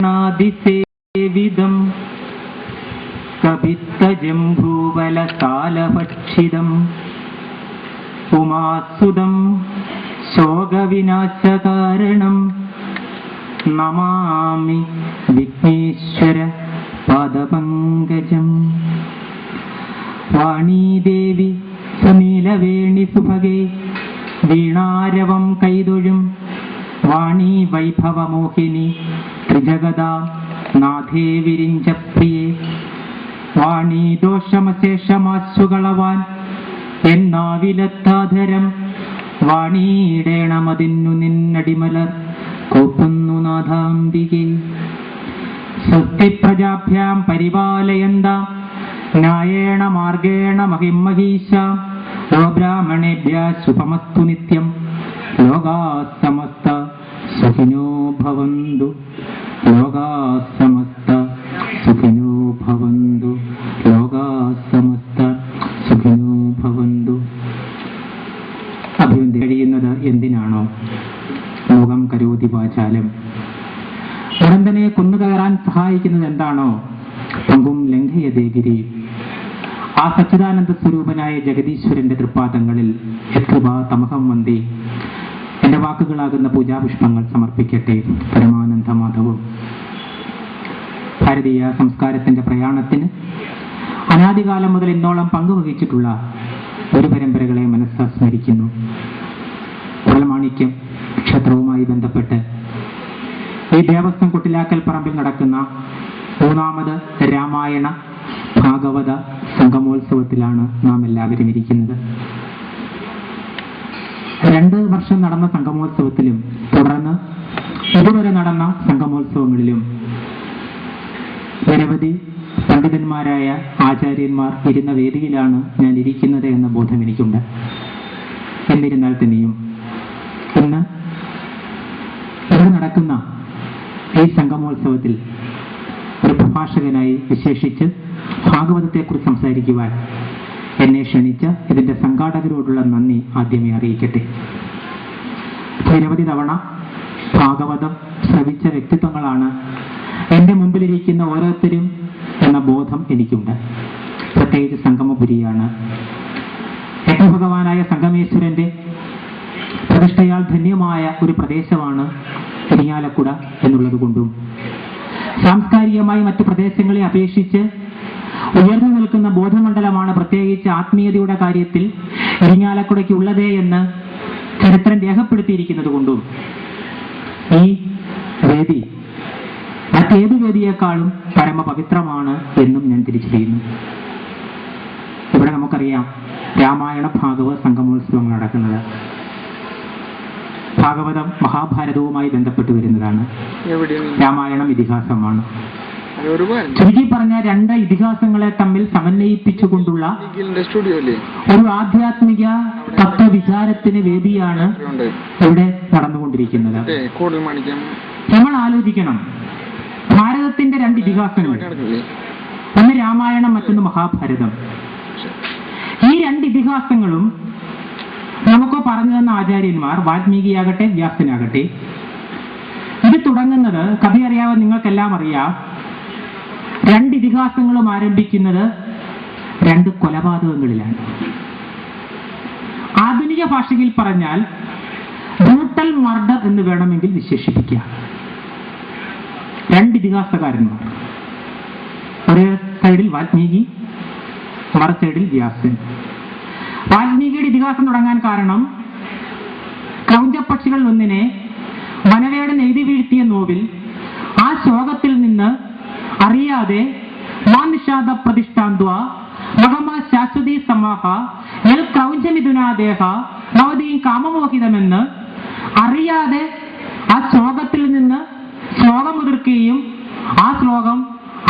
നാദിസേവിതം കപിത്തജംഭൂവലസാലഭക്ഷിതം ഉമാസുതം ശോകവിനാശകാരണം നമാമി വിഘ്നേശ്വര പാദപങ്കജം. വാണീദേവി സുനീലവേണി സുഭഗേ വീണാരവം കൈതൊഴും വാണീ വൈഭവമോഹിനി ത്രിജഗദാ നാഥേ വിരിഞ്ചപ്രിയേ. വാണീ ദോഷമശേഷമാശുകളവാൻ എന്നാവിലത്താധരം വാണിയിടേണമതിന്നു നിന്നടിമലർ കോപ്പുന്നു നാഥാംബികേ. സ്വസ്തി പ്രജാഭ്യാം പരിപാലയന്താം ന്യായേണ മാർഗേണ മഹിമഹീശാം ഗോബ്രാഹ്മണേഭ്യഃ ശുഭമസ്തു നിത്യം. ലോകാഃ സമസ്താഃ സുഖിനോ ഭവന്തു. ലോകാഃ സമസ്താഃ സുഖിനോ ഭവന്തു. ലോകാഃ സമസ്താഃ സുഖിനോ ഭവന്തു. അഭിവന്ദി കഴിയുന്നത് എന്തിനാണോ ലോകം കരോതി വാചാലം. മുടന്തനെ കൊന്നുകയറാൻ സഹായിക്കുന്നത് എന്താണോ പങ്കും ലംഘയതേ ഗിരി. ആ സച്ചിദാനന്ദ സ്വരൂപനായ ജഗദീശ്വരന്റെ തൃപ്പാദങ്ങളിൽ യത്കൃപാ തമഹം വന്ദേ. എന്റെ വാക്കുകളാകുന്ന പൂജാപുഷ്പങ്ങൾ സമർപ്പിക്കട്ടെ പരമാനന്ദ മാധവും. ഭാരതീയ സംസ്കാരത്തിന്റെ പ്രയാണത്തിന് അനാദികാലം മുതൽ ഇന്നോളം പങ്കുവഹിച്ചിട്ടുള്ള ഒരു പരമ്പരകളെ മനസ്സ് സ്മരിക്കുന്നു. കുടൽമാണിക്യം ക്ഷേത്രവുമായി ബന്ധപ്പെട്ട് ഈ ദേവസ്വം കൊട്ടിലാക്കൽ പറമ്പിൽ നടക്കുന്ന 3ാമത് രാമായണ ഭാഗവത സംഗമോത്സവത്തിലാണ് നാം എല്ലാവരും ഇരിക്കുന്നത്. 2 വർഷം നടന്ന സംഗമോത്സവത്തിലും തുടർന്ന് ഇതുവരെ നടന്ന സംഗമോത്സവങ്ങളിലും നിരവധി പണ്ഡിതന്മാരായ ആചാര്യന്മാർ ഇരുന്ന വേദിയിലാണ് ഞാൻ ഇരിക്കുന്നത് എന്ന ബോധം എനിക്കുണ്ട്. എന്നിരുന്നാൽ തന്നെയും ഇന്ന് ഇവിടെ നടക്കുന്ന ഈ സംഗമോത്സവത്തിൽ ഒരു പ്രഭാഷകനായി വിശേഷിച്ച് ഭാഗവതത്തെക്കുറിച്ച് സംസാരിക്കുവാൻ എന്നെ ക്ഷണിച്ച ഇതിന്റെ സംഘാടകരോടുള്ള നന്ദി ആദ്യമേ അറിയിക്കട്ടെ. നിരവധി തവണ ഭാഗവതം ശ്രവിച്ച വ്യക്തിത്വങ്ങളാണ് എന്റെ മുമ്പിലിരിക്കുന്ന ഓരോരുത്തരും എന്ന ബോധം എനിക്കുണ്ട്. പ്രത്യേകിച്ച് സംഗമപുരിയാണ്. ഭഗവാനായ സംഗമേശ്വരന്റെ പ്രതിഷ്ഠയാൽ ധന്യമായ ഒരു പ്രദേശമാണ് ഇരിങ്ങാലക്കുട എന്നുള്ളത് കൊണ്ടും സാംസ്കാരികമായി മറ്റു പ്രദേശങ്ങളെ അപേക്ഷിച്ച് ഉയർന്നു നിൽക്കുന്ന ബോധമണ്ഡലമാണ് പ്രത്യേകിച്ച് ആത്മീയതയുടെ കാര്യത്തിൽ ഇരിങ്ങാലക്കുടയ്ക്ക് ഉള്ളത് എന്ന് ചരിത്രം രേഖപ്പെടുത്തിയിരിക്കുന്നത് കൊണ്ടും ഈ വേദി മറ്റേത് വേദിയേക്കാളും പരമപവിത്രമാണ് എന്നും ഞാൻ തിരിച്ചറിയുന്നു. ഇവിടെ നമുക്കറിയാം രാമായണ ഭാഗവത സംഗമോത്സവങ്ങൾ നടക്കുന്നത്. ഭാഗവതം മഹാഭാരതവുമായി ബന്ധപ്പെട്ട് വരുന്നതാണ്. രാമായണം ഇതിഹാസമാണ്. ചുരുക്കി പറഞ്ഞ 2 ഇതിഹാസങ്ങളെ തമ്മിൽ സമന്വയിപ്പിച്ചുകൊണ്ടുള്ള ഒരു ആധ്യാത്മിക തത്വവിചാരത്തിന് വേദിയാണ് ഇവിടെ നടന്നുകൊണ്ടിരിക്കുന്നത്. നമ്മൾ ആലോചിക്കണം, ഭാരതത്തിന്റെ 2 ഇതിഹാസങ്ങൾ, ഒന്ന് രാമായണം, മറ്റൊന്ന് മഹാഭാരതം. ഈ 2 ഇതിഹാസങ്ങളും നമുക്ക് പറഞ്ഞു തന്ന ആചാര്യന്മാർ വാൽമീകിയാകട്ടെ വ്യാസനാകട്ടെ, ഇത് തുടങ്ങുന്നത് കഥ അറിയാതെ നിങ്ങൾക്കെല്ലാം അറിയാം. 2 ഇതിഹാസങ്ങളും ആരംഭിക്കുന്നത് 2 കൊലപാതകങ്ങളിലാണ്. ആധുനിക ഭാഷയിൽ പറഞ്ഞാൽ ബ്രൂട്ടൽ മർഡർ എന്ന് വേണമെങ്കിൽ വിശേഷിപ്പിക്കാം. 2 ഇതിഹാസകാരന്മാർ, ഒരു സൈഡിൽ വാൽമീകി, മറു സൈഡിൽ വ്യാസൻ. വാൽമീകിയുടെ ഇതിഹാസം തുടങ്ങാൻ കാരണം ക്രൗഞ്ചപക്ഷികളിൽ ഒന്നിനെ വനവേടൻ എഴുതി വീഴ്ത്തിയ നോവിൽ ആ ശോകത്തിൽ നിന്ന് അറിയാതെ മാനിഷാദ പ്രതിഷ്ഠാന്ത്വ മഹമ ശാശ്വതി സമാഹ എൽ ക്രൗഞ്ചമിഥുനാദേഹ നവതീ കാമമോഹിതമെന്ന് അറിയാതെ ആ ശ്ലോകത്തിൽ നിന്ന് ശ്ലോകമുതിർക്കുകയും ആ ശ്ലോകം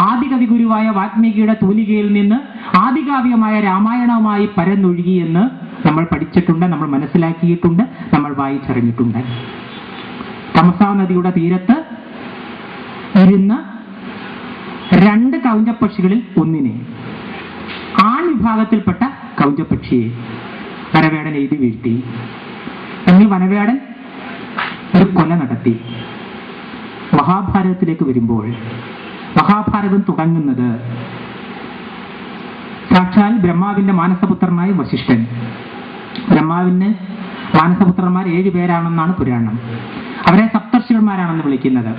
ആദികവി ഗുരുവായ വാൽമീകിയുടെ തൂലികയിൽ നിന്ന് ആദികാവ്യമായ രാമായണവുമായി പരന്നൊഴുകിയെന്ന് നമ്മൾ പഠിച്ചിട്ടുണ്ട്, നമ്മൾ മനസ്സിലാക്കിയിട്ടുണ്ട്, നമ്മൾ വായിച്ചറിഞ്ഞിട്ടുണ്ട്. തമസാ നദിയുടെ തീരത്ത് ഇരുന്ന് 2 കൗഞ്ചപക്ഷികളിൽ ഒന്നിനെ, ആൺ വിഭാഗത്തിൽപ്പെട്ട കൗഞ്ചപക്ഷിയെ വനവേടൻ എഴുതി വീഴ്ത്തി. എന്നാൽ വനവേടൻ ഒരു കൊല നടത്തി. മഹാഭാരതത്തിലേക്ക് വരുമ്പോൾ മഹാഭാരതം തുടങ്ങുന്നത് സാക്ഷാൽ ബ്രഹ്മാവിന്റെ മാനസപുത്രനായ വസിഷ്ഠൻ. ബ്രഹ്മാവിന് മാനസപുത്രന്മാർ 7 പേരാണെന്നാണ് പുരാണം. അവരെ സപ്തർഷികന്മാരാണെന്ന് വിളിക്കുന്നത്.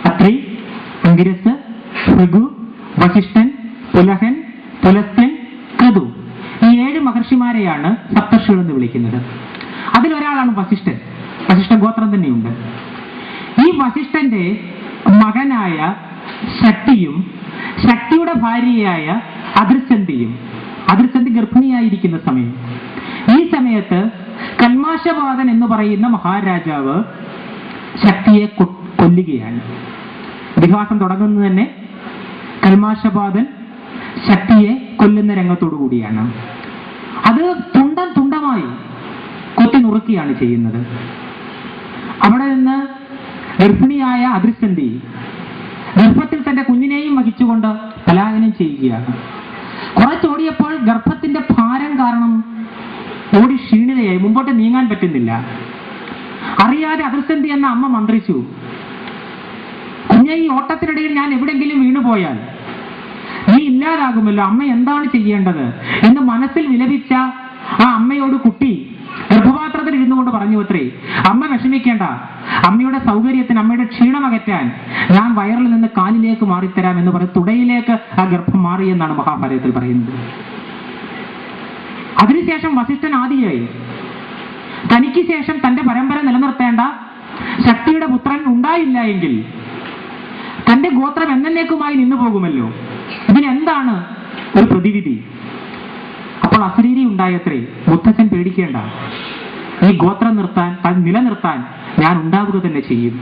അത്രി, അംഗിരസ്, ഭൃഗു, വസിഷ്ഠൻ, പുലഹൻ, പുലസ്ത്യൻ, ക്രതു. ഈ 7 മഹർഷിമാരെയാണ് സപ്തർഷികൾ എന്ന് വിളിക്കുന്നത്. അതിലൊരാളാണ് വസിഷ്ഠൻ. വസിഷ്ഠ ഗോത്രം തന്നെയുണ്ട്. ഈ വസിഷ്ഠന്റെ മകനായ ശക്തിയും ശക്തിയുടെ ഭാര്യയായ അദൃശന്തിയും, അദൃശന്തി ഗർഭിണിയായിരിക്കുന്ന സമയം, ഈ സമയത്ത് കൽമാശപാതൻ എന്ന് പറയുന്ന മഹാരാജാവ് ശക്തിയെ കൊല്ലുകയാണ്. ഇതിഹാസം തുടങ്ങുന്നത് തന്നെ കൽമാശപാതൻ ശക്തിയെ കൊല്ലുന്ന രംഗത്തോടു കൂടിയാണ്. അത് തുണ്ടം തുണ്ടമായി കൊത്തി നുറുക്കിയാണ് ചെയ്യുന്നത്. അവിടെ നിന്ന് ഗർഭിണിയായ അദൃശന്തി ഗർഭത്തിൽ തന്റെ കുഞ്ഞിനെയും വഹിച്ചുകൊണ്ട് പലായനം ചെയ്യുകയാണ്. കുറച്ചോടിയപ്പോൾ ഗർഭത്തിന്റെ ഭാരം കാരണം ഓടി ക്ഷീണിതയായി, മുമ്പോട്ട് നീങ്ങാൻ പറ്റുന്നില്ല. അറിയാതെ അദൃശന്തി എന്ന അമ്മ മന്ത്രിച്ചു, കുഞ്ഞെ, ഈ ഓട്ടത്തിനിടയിൽ ഞാൻ എവിടെങ്കിലും വീണുപോയാൽ നീ ഇല്ലാതാകുമല്ലോ, അമ്മ എന്താണ് ചെയ്യേണ്ടത് എന്ന് മനസ്സിൽ വിലപിച്ച ആ അമ്മയോട് കുട്ടി ഗർഭപാത്രത്തിൽ ഇരുന്നു കൊണ്ട് പറഞ്ഞു അത്രേ, അമ്മ വിഷമിക്കേണ്ട, അമ്മയുടെ സൗകര്യത്തിന്, അമ്മയുടെ ക്ഷീണമകറ്റാൻ ഞാൻ വയറിൽ നിന്ന് കാലിലേക്ക് മാറിത്തരാം എന്ന് പറഞ്ഞ് തുടയിലേക്ക് ആ ഗർഭം മാറിയെന്നാണ് മഹാഭാരതത്തിൽ പറയുന്നത്. അതിനുശേഷം വസിഷ്ഠൻ ആദിയായി. തനിക്ക് ശേഷം തന്റെ പരമ്പര നിലനിർത്തേണ്ട ശക്തിയുടെ പുത്രൻ ഉണ്ടായില്ല എങ്കിൽ തന്റെ ഗോത്രം എന്നേക്കുമായി നിന്നു പോകുമല്ലോ, ഇതിനെന്താണ് ഒരു പ്രതിവിധി? അപ്പോൾ അസുരീരി ഉണ്ടായത്രേ, മുത്തച്ഛൻ പേടിക്കേണ്ട, ഈ ഗോത്രം നിലനിർത്താൻ ഞാൻ ഉണ്ടാവുക തന്നെ ചെയ്യും.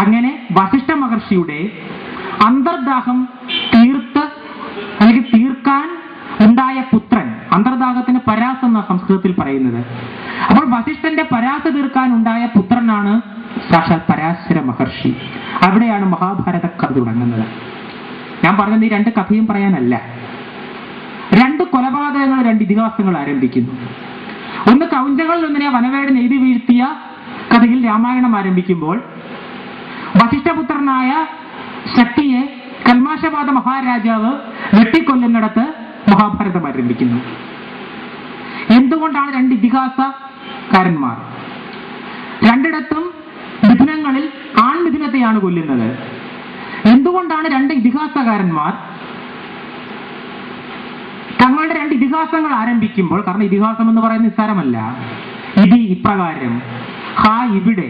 അങ്ങനെ വസിഷ്ഠ മഹർഷിയുടെ അന്തർദാഹം തീർക്കാൻ ഉണ്ടായ പുത്രൻ, അന്തർദാഹത്തിന് പരാസ് എന്ന സംസ്കൃതത്തിൽ പറയുന്നത്. അപ്പോൾ വസിഷ്ഠന്റെ പരാസ് തീർക്കാൻ ഉണ്ടായ പുത്രനാണ് സാക്ഷാൽ പരാശര മഹർഷി. അവിടെയാണ് മഹാഭാരത കഥ തുടങ്ങുന്നത്. ഞാൻ പറഞ്ഞത് ഈ 2 കഥയും പറയാനല്ല. 2 കൊലപാതകങ്ങൾ, 2 ഇതിഹാസങ്ങൾ ആരംഭിക്കുന്നു. ഒന്ന് കൗഞ്ചകളിൽ ഒന്നിനെ വനവേട് നെയ്തു വീഴ്ത്തിയ കഥയിൽ രാമായണം ആരംഭിക്കുമ്പോൾ വസിഷ്ഠപുത്രനായ ശക്തിയെ കൽമാശപാത മഹാരാജാവ് വെട്ടിക്കൊല്ലുന്നിടത്ത് മഹാഭാരതം ആരംഭിക്കുന്നു. എന്തുകൊണ്ടാണ് 2 ഇതിഹാസകാരന്മാർ? 2 മിഥുനങ്ങളിൽ ആൺമിഥുനത്തെയാണ് കൊല്ലുന്നത്. എന്തുകൊണ്ടാണ് 2 ഇതിഹാസകാരന്മാർ തങ്ങളുടെ 2 ഇതിഹാസങ്ങൾ ആരംഭിക്കുമ്പോൾ, കാരണം ഇതിഹാസം എന്ന് പറയുന്നത് നിസ്സാരമല്ല, ഇത് ഇപ്രകാരം, ഇവിടെ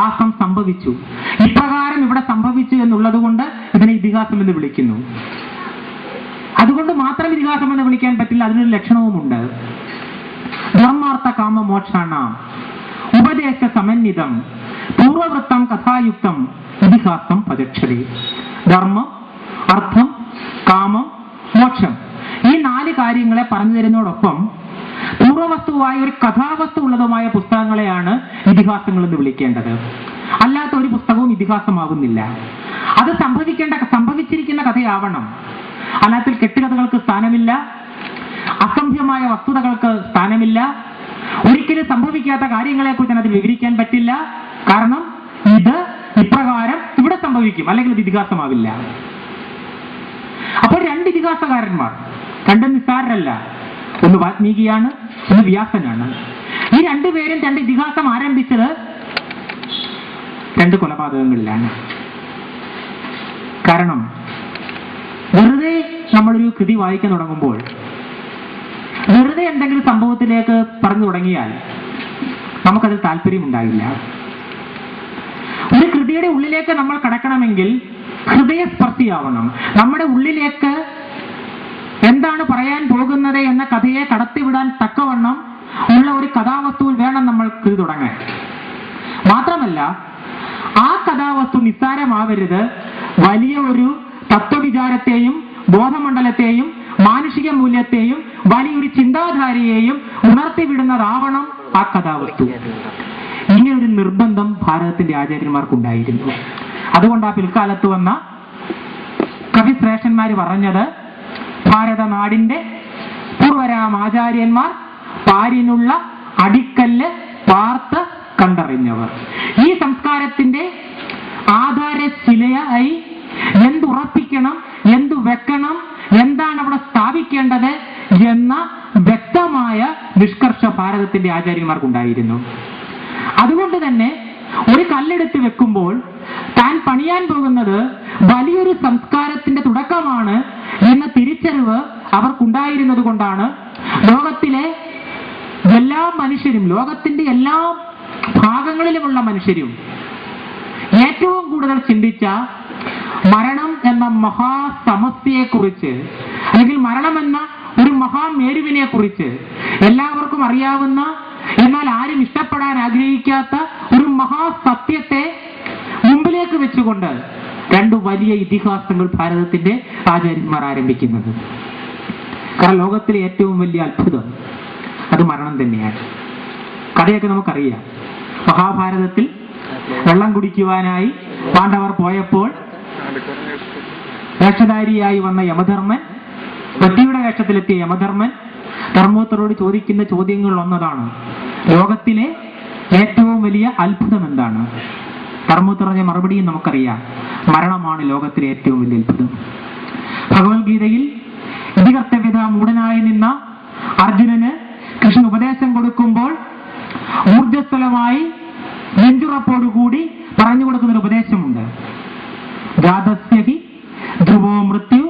ആസം സംഭവിച്ചു, ഇപ്രകാരം ഇവിടെ സംഭവിച്ചു എന്നുള്ളത് കൊണ്ട് ഇതിനെ ഇതിഹാസം എന്ന് വിളിക്കുന്നു. അതുകൊണ്ട് മാത്രം ഇതിഹാസം എന്ന് വിളിക്കാൻ പറ്റില്ല, അതിനൊരു ലക്ഷണവുമുണ്ട്. ധർമാർത്ഥ കാമ മോക്ഷാണാം ഉപദേശ സമന്വിതം പൂർവവൃത്തം കഥായുക്തം ഇതിഹാസം പചക്ഷതേ. ധർമ്മം, അർത്ഥം, കാമം, മോക്ഷം, ഈ 4 കാര്യങ്ങളെ പറഞ്ഞു തരുന്നതോടൊപ്പം പൂർവവസ്തുവായ ഒരു കഥാവസ്തു ഉള്ളതുമായ പുസ്തകങ്ങളെയാണ് ഇതിഹാസങ്ങൾ എന്ന് വിളിക്കേണ്ടത്. അല്ലാത്ത ഒരു പുസ്തകവും ഇതിഹാസമാകുന്നില്ല. അത് സംഭവിച്ചിരിക്കുന്ന കഥയാവണം. അല്ലാത്ത കെട്ടുകഥകൾക്ക് സ്ഥാനമില്ല, അസംഭ്യമായ വസ്തുതകൾക്ക് സ്ഥാനമില്ല, ഒരിക്കലും സംഭവിക്കാത്ത കാര്യങ്ങളെക്കുറിച്ച് അതിൽ വിവരിക്കാൻ പറ്റില്ല. കാരണം ഇത് ഇപ്രകാരം ഇവിടെ സംഭവിക്കും, അല്ലെങ്കിൽ ഇത് ഇതിഹാസമാവില്ല. അപ്പോൾ 2 ഇതിഹാസകാരന്മാർ, 2 നിസ്സാരരല്ല. ഒന്ന് വാൽമീകിയാണ്, ഒന്ന് വ്യാസനാണ്. ഈ 2 പേരും 2 ഇതിഹാസം ആരംഭിച്ചത് 2 കൊലപാതകങ്ങളിലാണ്. കാരണം വെറുതെ നമ്മളൊരു കൃതി വായിക്കാൻ തുടങ്ങുമ്പോൾ, വെറുതെ എന്തെങ്കിലും സംഭവത്തിലേക്ക് പറഞ്ഞു തുടങ്ങിയാൽ നമുക്കതിൽ താല്പര്യമുണ്ടാവില്ല. ഒരു കൃതിയുടെ ഉള്ളിലേക്ക് നമ്മൾ കടക്കണമെങ്കിൽ ഹൃദയസ്പർശിയാവണം. നമ്മുടെ ഉള്ളിലേക്ക് എന്താണ് പറയാൻ പോകുന്നത് എന്ന കഥയെ കടത്തിവിടാൻ തക്കവണ്ണം ഉള്ള ഒരു കഥാവസ്തുവിൽ വേണം നമ്മൾ കൃതി തുടങ്ങാൻ. മാത്രമല്ല, ആ കഥാവസ്തു നിസ്സാരമാവരുത്. വലിയ ഒരു തത്വവിചാരത്തെയും ബോധമണ്ഡലത്തെയും മാനുഷിക മൂല്യത്തെയും വലിയൊരു ചിന്താധാരയെയും ഉണർത്തിവിടുന്നതാവണം ആ കഥാവസ്തു. ഇങ്ങനൊരു നിർബന്ധം ഭാരതത്തിന്റെ ആചാര്യന്മാർക്കുണ്ടായിരുന്നു. അതുകൊണ്ട് ആ പിൽക്കാലത്ത് വന്ന കവിശ്രേഷ്ഠന്മാര് പറഞ്ഞത്, ഭാരതനാടിന്റെ പൂർവരാമാചാര്യന്മാർ പാരിനുള്ള അടിക്കല്ല് പാർത്ത് കണ്ടറിഞ്ഞവർ. ഈ സംസ്കാരത്തിന്റെ ആധാരശിലയായി എന്തുറപ്പിക്കണം, എന്തു വെക്കണം, എന്താണ് അവിടെ സ്ഥാപിക്കേണ്ടത് എന്ന വ്യക്തമായ നിഷ്കർഷ ഭാരതത്തിന്റെ ആചാര്യന്മാർക്കുണ്ടായിരുന്നു. അതുകൊണ്ട് തന്നെ ഒരു കല്ലെടുത്ത് വെക്കുമ്പോൾ താൻ പണിയാൻ പോകുന്നത് വലിയൊരു സംസ്കാരത്തിന്റെ തുടക്കമാണ് എന്ന തിരിച്ചറിവ് അവർക്കുണ്ടായിരുന്നത് കൊണ്ടാണ് ലോകത്തിലെ എല്ലാ മനുഷ്യരും, ലോകത്തിന്റെ എല്ലാ ഭാഗങ്ങളിലുമുള്ള മനുഷ്യരും ഏറ്റവും കൂടുതൽ ചിന്തിച്ച മരണം എന്ന മഹാസമസ്യയെക്കുറിച്ച്, അല്ലെങ്കിൽ മരണം എന്ന ഒരു മഹാമേരുവിനെ കുറിച്ച് എല്ലാവർക്കും അറിയാവുന്ന, എന്നാൽ ആരും ഇഷ്ടപ്പെടാൻ ആഗ്രഹിക്കാത്ത ഒരു മഹാസത്യത്തെ മുമ്പിലേക്ക് വെച്ചുകൊണ്ട് രണ്ടു വലിയ ഇതിഹാസങ്ങൾ ഭാരതത്തിന്റെ ആചാര്യന്മാർ ആരംഭിക്കുന്നത്. കാരണം ലോകത്തിലെ ഏറ്റവും വലിയ അത്ഭുതം അത് മരണം തന്നെയാണ്. കഥയൊക്കെ നമുക്കറിയാം. മഹാഭാരതത്തിൽ വെള്ളം കുടിക്കുവാനായി പാണ്ഡവർ പോയപ്പോൾ വേഷധാരിയായി വന്ന യമധർമ്മൻ, പട്ടിയുടെ വേഷത്തിലെത്തിയ യമധർമ്മൻ ധർമ്മോത്തരോട് ചോദിക്കുന്ന ചോദ്യങ്ങളിൽ ഒന്നതാണ്, ലോകത്തിലെ ഏറ്റവും വലിയ അത്ഭുതം എന്താണ്? ധർമ്മോത്തറിന്റെ മറുപടിയും നമുക്കറിയാം, മരണമാണ് ലോകത്തിലെ ഏറ്റവും വലിയ അത്ഭുതം. ഭഗവത്ഗീതയിൽ ഇതികർത്തവ്യത മൂഢനായി നിന്ന അർജുനന് കൃഷ്ണൻ ഉപദേശം കൊടുക്കുമ്പോൾ ഊർജ്ജസ്വലമായി നെഞ്ചുറപ്പോടുകൂടി പറഞ്ഞു കൊടുക്കുന്ന ഒരു ഉപദേശമുണ്ട്. ജാതസ്യഹി ധ്രുവോ മൃത്യു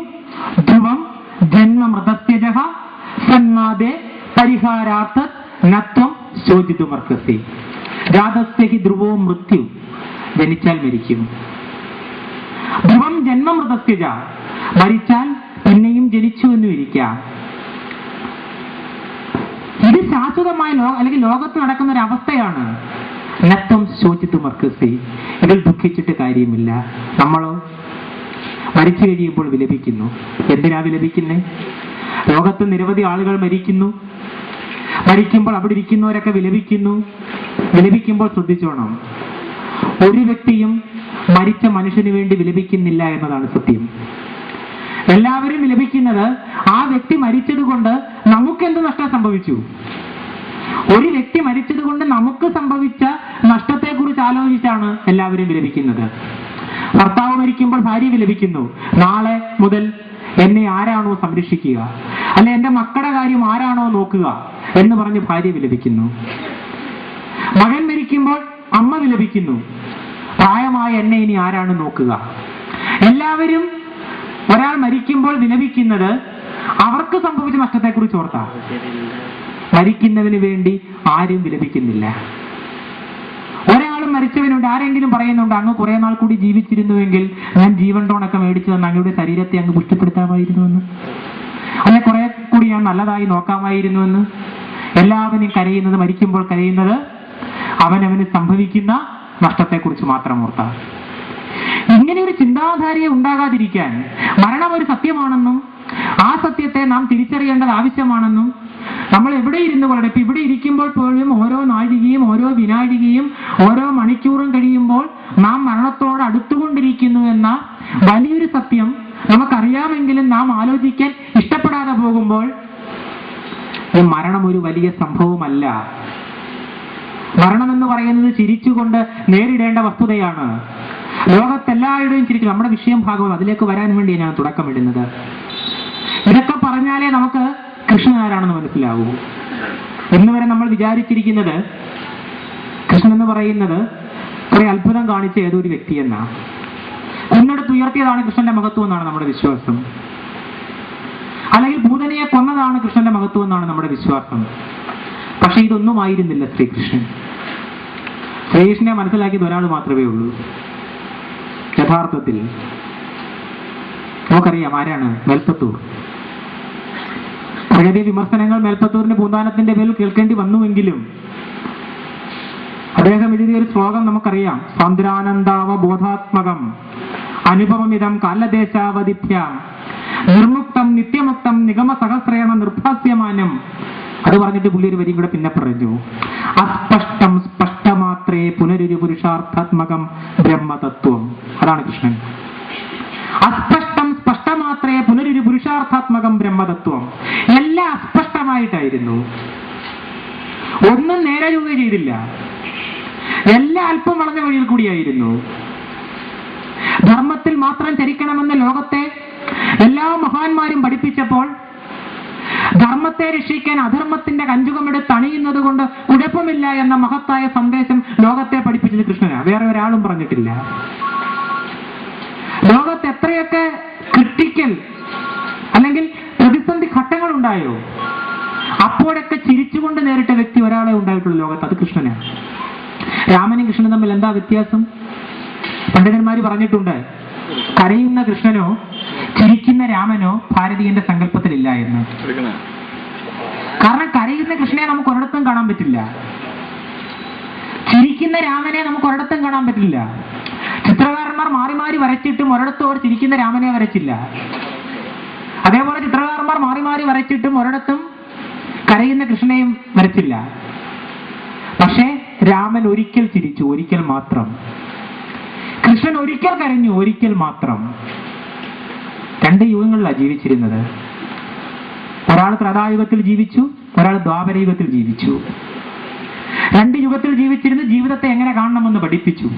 ധ്രുവം ജന്മമൃതസ്യജഃ സന്മാദേ പരിഹാരാർത്ഥ നത്വം ശോചിതുമർഹസി. ജാതസ്യഹി ധ്രുവോ മൃത്യു, ജനിച്ചാൽ മരിക്കും. ധ്രുവം ജന്മമൃതസ്യജ, മരിച്ചാൽ പിന്നെയും ജനിച്ചു എന്നും ഇരിക്കാം. ഇത് ശാശ്വതമായ അല്ലെങ്കിൽ ലോകത്ത് നടക്കുന്ന ഒരു അവസ്ഥയാണ്. നത്വം ശോചിതുമർഹസി, ഇതിൽ ദുഃഖിച്ചിട്ട് കാര്യമില്ല. നമ്മളോ മരിച്ചു കഴിയുമ്പോൾ വിലപിക്കുന്നു. എന്തിനാ വിലപിക്കുന്നേ? ലോകത്ത് നിരവധി ആളുകൾ മരിക്കുന്നു. മരിക്കുമ്പോൾ അവിടെ ഇരിക്കുന്നവരൊക്കെ വിലപിക്കുന്നു. വിലപിക്കുമ്പോൾ ശ്രദ്ധിച്ചോണം, ഒരു വ്യക്തിയും മരിച്ച മനുഷ്യന് വേണ്ടി വിലപിക്കുന്നില്ല എന്നതാണ് സത്യം. എല്ലാവരും വിലപിക്കുന്നത് ആ വ്യക്തി മരിച്ചത് കൊണ്ട് നമുക്കെന്ത് നഷ്ടം സംഭവിച്ചു. ഒരു വ്യക്തി മരിച്ചത് കൊണ്ട് നമുക്ക് സംഭവിച്ച നഷ്ടത്തെക്കുറിച്ച് ആലോചിച്ചാണ് എല്ലാവരും വിലപിക്കുന്നത്. ഭർത്താവ് മരിക്കുമ്പോൾ ഭാര്യ വിലപിക്കുന്നു, നാളെ മുതൽ എന്നെ ആരാണോ സംരക്ഷിക്കുക, അല്ലെ എന്റെ മക്കളുടെ കാര്യം ആരാണോ നോക്കുക എന്ന് പറഞ്ഞ് ഭാര്യ വിലപിക്കുന്നു. മകൻ മരിക്കുമ്പോൾ അമ്മ വിലപിക്കുന്നു, പ്രായമായ എന്നെ ഇനി ആരാണ് നോക്കുക. എല്ലാവരും ഒരാൾ മരിക്കുമ്പോൾ വിലപിക്കുന്നത് അവർക്ക് സംഭവിച്ച നഷ്ടത്തെക്കുറിച്ച് ഓർത്താ. മരിക്കുന്നതിന് വേണ്ടി ആരും വിലപിക്കുന്നില്ല. ഒരാളും മരിച്ചവനുണ്ട്, ആരെങ്കിലും പറയുന്നുണ്ട് അങ്ങ് കുറെ നാൾ കൂടി ജീവിച്ചിരുന്നുവെങ്കിൽ ഞാൻ ജീവൻ ടോണൊക്കെ മേടിച്ചു തന്ന അങ്ങയുടെ ശരീരത്തെ അങ്ങ് പുഷ്ടിപ്പെടുത്താമായിരുന്നുവെന്ന്, അല്ലെ കുറെ കൂടി ഞാൻ നല്ലതായി നോക്കാമായിരുന്നുവെന്ന്. എല്ലാവരും കരയുന്നത്, മരിക്കുമ്പോൾ കരയുന്നത് അവനവന് സംഭവിക്കുന്ന നഷ്ടത്തെക്കുറിച്ച് മാത്രം ഓർത്താ. ഇങ്ങനെ ഒരു ചിന്താധാരയെ ഉണ്ടാകാതിരിക്കാൻ മരണം ഒരു സത്യമാണെന്നും ആ സത്യത്തെ നാം തിരിച്ചറിയേണ്ടത് ആവശ്യമാണെന്നും നമ്മൾ എവിടെ ഇരുന്നു കൊള്ളട്ടെ, ഇപ്പൊ ഇവിടെ ഇരിക്കുമ്പോൾ പോലും ഓരോ നാഴികയും ഓരോ വിനാഴികയും ഓരോ മണിക്കൂറും കഴിയുമ്പോൾ നാം മരണത്തോട് അടുത്തുകൊണ്ടിരിക്കുന്നു എന്ന വലിയൊരു സത്യം നമുക്കറിയാമെങ്കിലും നാം ആലോചിക്കാൻ ഇഷ്ടപ്പെടാതെ പോകുമ്പോൾ ഈ മരണം ഒരു വലിയ സംഭവമല്ല. മരണം എന്ന് പറയുന്നത് ചിരിച്ചുകൊണ്ട് നേരിടേണ്ട വസ്തുതയാണ്. ലോകത്തെല്ലാവരുടെയും ചിരിക്കും. നമ്മുടെ വിഷയം ഭാഗവും അതിലേക്ക് വരാൻ വേണ്ടി ഞാൻ തുടക്കമിടുന്നത്. ഇതൊക്കെ പറഞ്ഞാലേ നമുക്ക് കൃഷ്ണൻ ആരാണെന്ന് മനസ്സിലാവൂ. ഇന്ന് വരെ നമ്മൾ വിചാരിച്ചിരിക്കുന്നത് കൃഷ്ണൻ എന്ന് പറയുന്നത് കുറെ അത്ഭുതം കാണിച്ച ഏതൊരു വ്യക്തി എന്നാ, ഉയർത്തിയതാണ് കൃഷ്ണന്റെ മഹത്വം എന്നാണ് നമ്മുടെ വിശ്വാസം. അല്ലെങ്കിൽ ഭൂതനയെ കൊന്നതാണ് കൃഷ്ണന്റെ മഹത്വം എന്നാണ് നമ്മുടെ വിശ്വാസം. പക്ഷെ ഇതൊന്നും ആയിരുന്നില്ല ശ്രീകൃഷ്ണൻ. ശ്രീകൃഷ്ണനെ മനസ്സിലാക്കിയത് ഒരാൾ മാത്രമേ ഉള്ളൂ. യഥാർത്ഥത്തിൽ നമുക്കറിയാം ആരാണ്? മേൽപ്പത്തൂർ. പ്രകൃതി വിമർശനങ്ങൾ മേൽപ്പത്തൂരിന്റെ പൂന്താനത്തിന്റെ പേരിൽ കേൾക്കേണ്ടി വന്നുവെങ്കിലും അദ്ദേഹം എഴുതിയ ഒരു ശ്ലോകം നമുക്കറിയാം. സാന്ദ്രാനന്ദാവബോധാത്മകം അനുപമമിതം കാലദേശാവതിഭ്യാം നിർമുക്തം നിത്യമുക്തം നിഗമ സഹസ്രേണ നിർഭാസ്യമാനം. അത് പറഞ്ഞിട്ട് പുള്ളി ഒരു വരി കൂടെ പിന്നെ പറഞ്ഞു, അസ്പഷ്ടം സ്പഷ്ടമാത്രേ പുനരൊരു പുരുഷാർത്ഥാത്മകം ബ്രഹ്മതത്വം. അതാണ് കൃഷ്ണൻ. അസ്പഷ്ടം സ്പഷ്ടമാത്രേ പുനരൊരു പുരുഷാർത്ഥാത്മകം ബ്രഹ്മതത്വം. എല്ലാം അസ്പഷ്ടമായിട്ടായിരുന്നു, ഒന്നും നേരെ ചൊവ്വേ ചെയ്തില്ല, എല്ലാം അല്പം വളഞ്ഞ വഴിയിൽ കൂടിയായിരുന്നു. മാത്രം ചരിക്കണമെന്ന് ലോകത്തെ എല്ലാ മഹാന്മാരും പഠിപ്പിച്ചപ്പോൾ ധർമ്മത്തെ രക്ഷിക്കാൻ അധർമ്മത്തിന്റെ കഞ്ചുകമെടുത്ത് അണിയുന്നത് കൊണ്ട് കുഴപ്പമില്ല എന്ന മഹത്തായ സന്ദേശം ലോകത്തെ പഠിപ്പിച്ചത് കൃഷ്ണനാ, വേറെ ഒരാളും പറഞ്ഞിട്ടില്ല. ലോകത്ത് എത്രയൊക്കെ ക്രിട്ടിക്കൽ അല്ലെങ്കിൽ പ്രതിസന്ധി ഘട്ടങ്ങൾ ഉണ്ടായോ, അപ്പോഴൊക്കെ ചിരിച്ചുകൊണ്ട് നേരിട്ട വ്യക്തി ഒരാളെ ഉണ്ടായിട്ടുള്ളൂ ലോകത്ത്, അത് കൃഷ്ണനാണ്. രാമനും കൃഷ്ണനും തമ്മിൽ എന്താ വ്യത്യാസം? പണ്ഡിതന്മാര് പറഞ്ഞിട്ടുണ്ട്, കരയുന്ന കൃഷ്ണനോ ചിരിക്കുന്ന രാമനോ ഭാരതീയന്റെ സങ്കല്പത്തിലില്ല എന്ന്. കാരണം കരയുന്ന കൃഷ്ണനെ നമുക്ക് ഒരിടത്തും കാണാൻ പറ്റില്ല, ചിരിക്കുന്ന രാമനെ നമുക്ക് ഒരിടത്തും കാണാൻ പറ്റില്ല. ചിത്രകാരന്മാർ മാറി മാറി വരച്ചിട്ടും ഒരിടത്തും അവർ ചിരിക്കുന്ന രാമനെ വരച്ചില്ല. അതേപോലെ ചിത്രകാരന്മാർ മാറി മാറി വരച്ചിട്ടും ഒരിടത്തും കരയുന്ന കൃഷ്ണനെയും വരച്ചില്ല. പക്ഷേ രാമൻ ഒരിക്കൽ ചിരിച്ചു, ഒരിക്കൽ മാത്രം. കൃഷ്ണൻ ഒരിക്കൽ കരഞ്ഞു, ഒരിക്കൽ മാത്രം. രണ്ട് യുഗങ്ങളിലാണ് ജീവിച്ചിരുന്നത്. ഒരാൾ ത്രേതായുഗത്തിൽ ജീവിച്ചു, ഒരാൾ ദ്വാപരയുഗത്തിൽ ജീവിച്ചു. രണ്ട് യുഗത്തിൽ ജീവിച്ചിരുന്ന് ജീവിതത്തെ എങ്ങനെ കാണണമെന്ന് പഠിപ്പിച്ചു.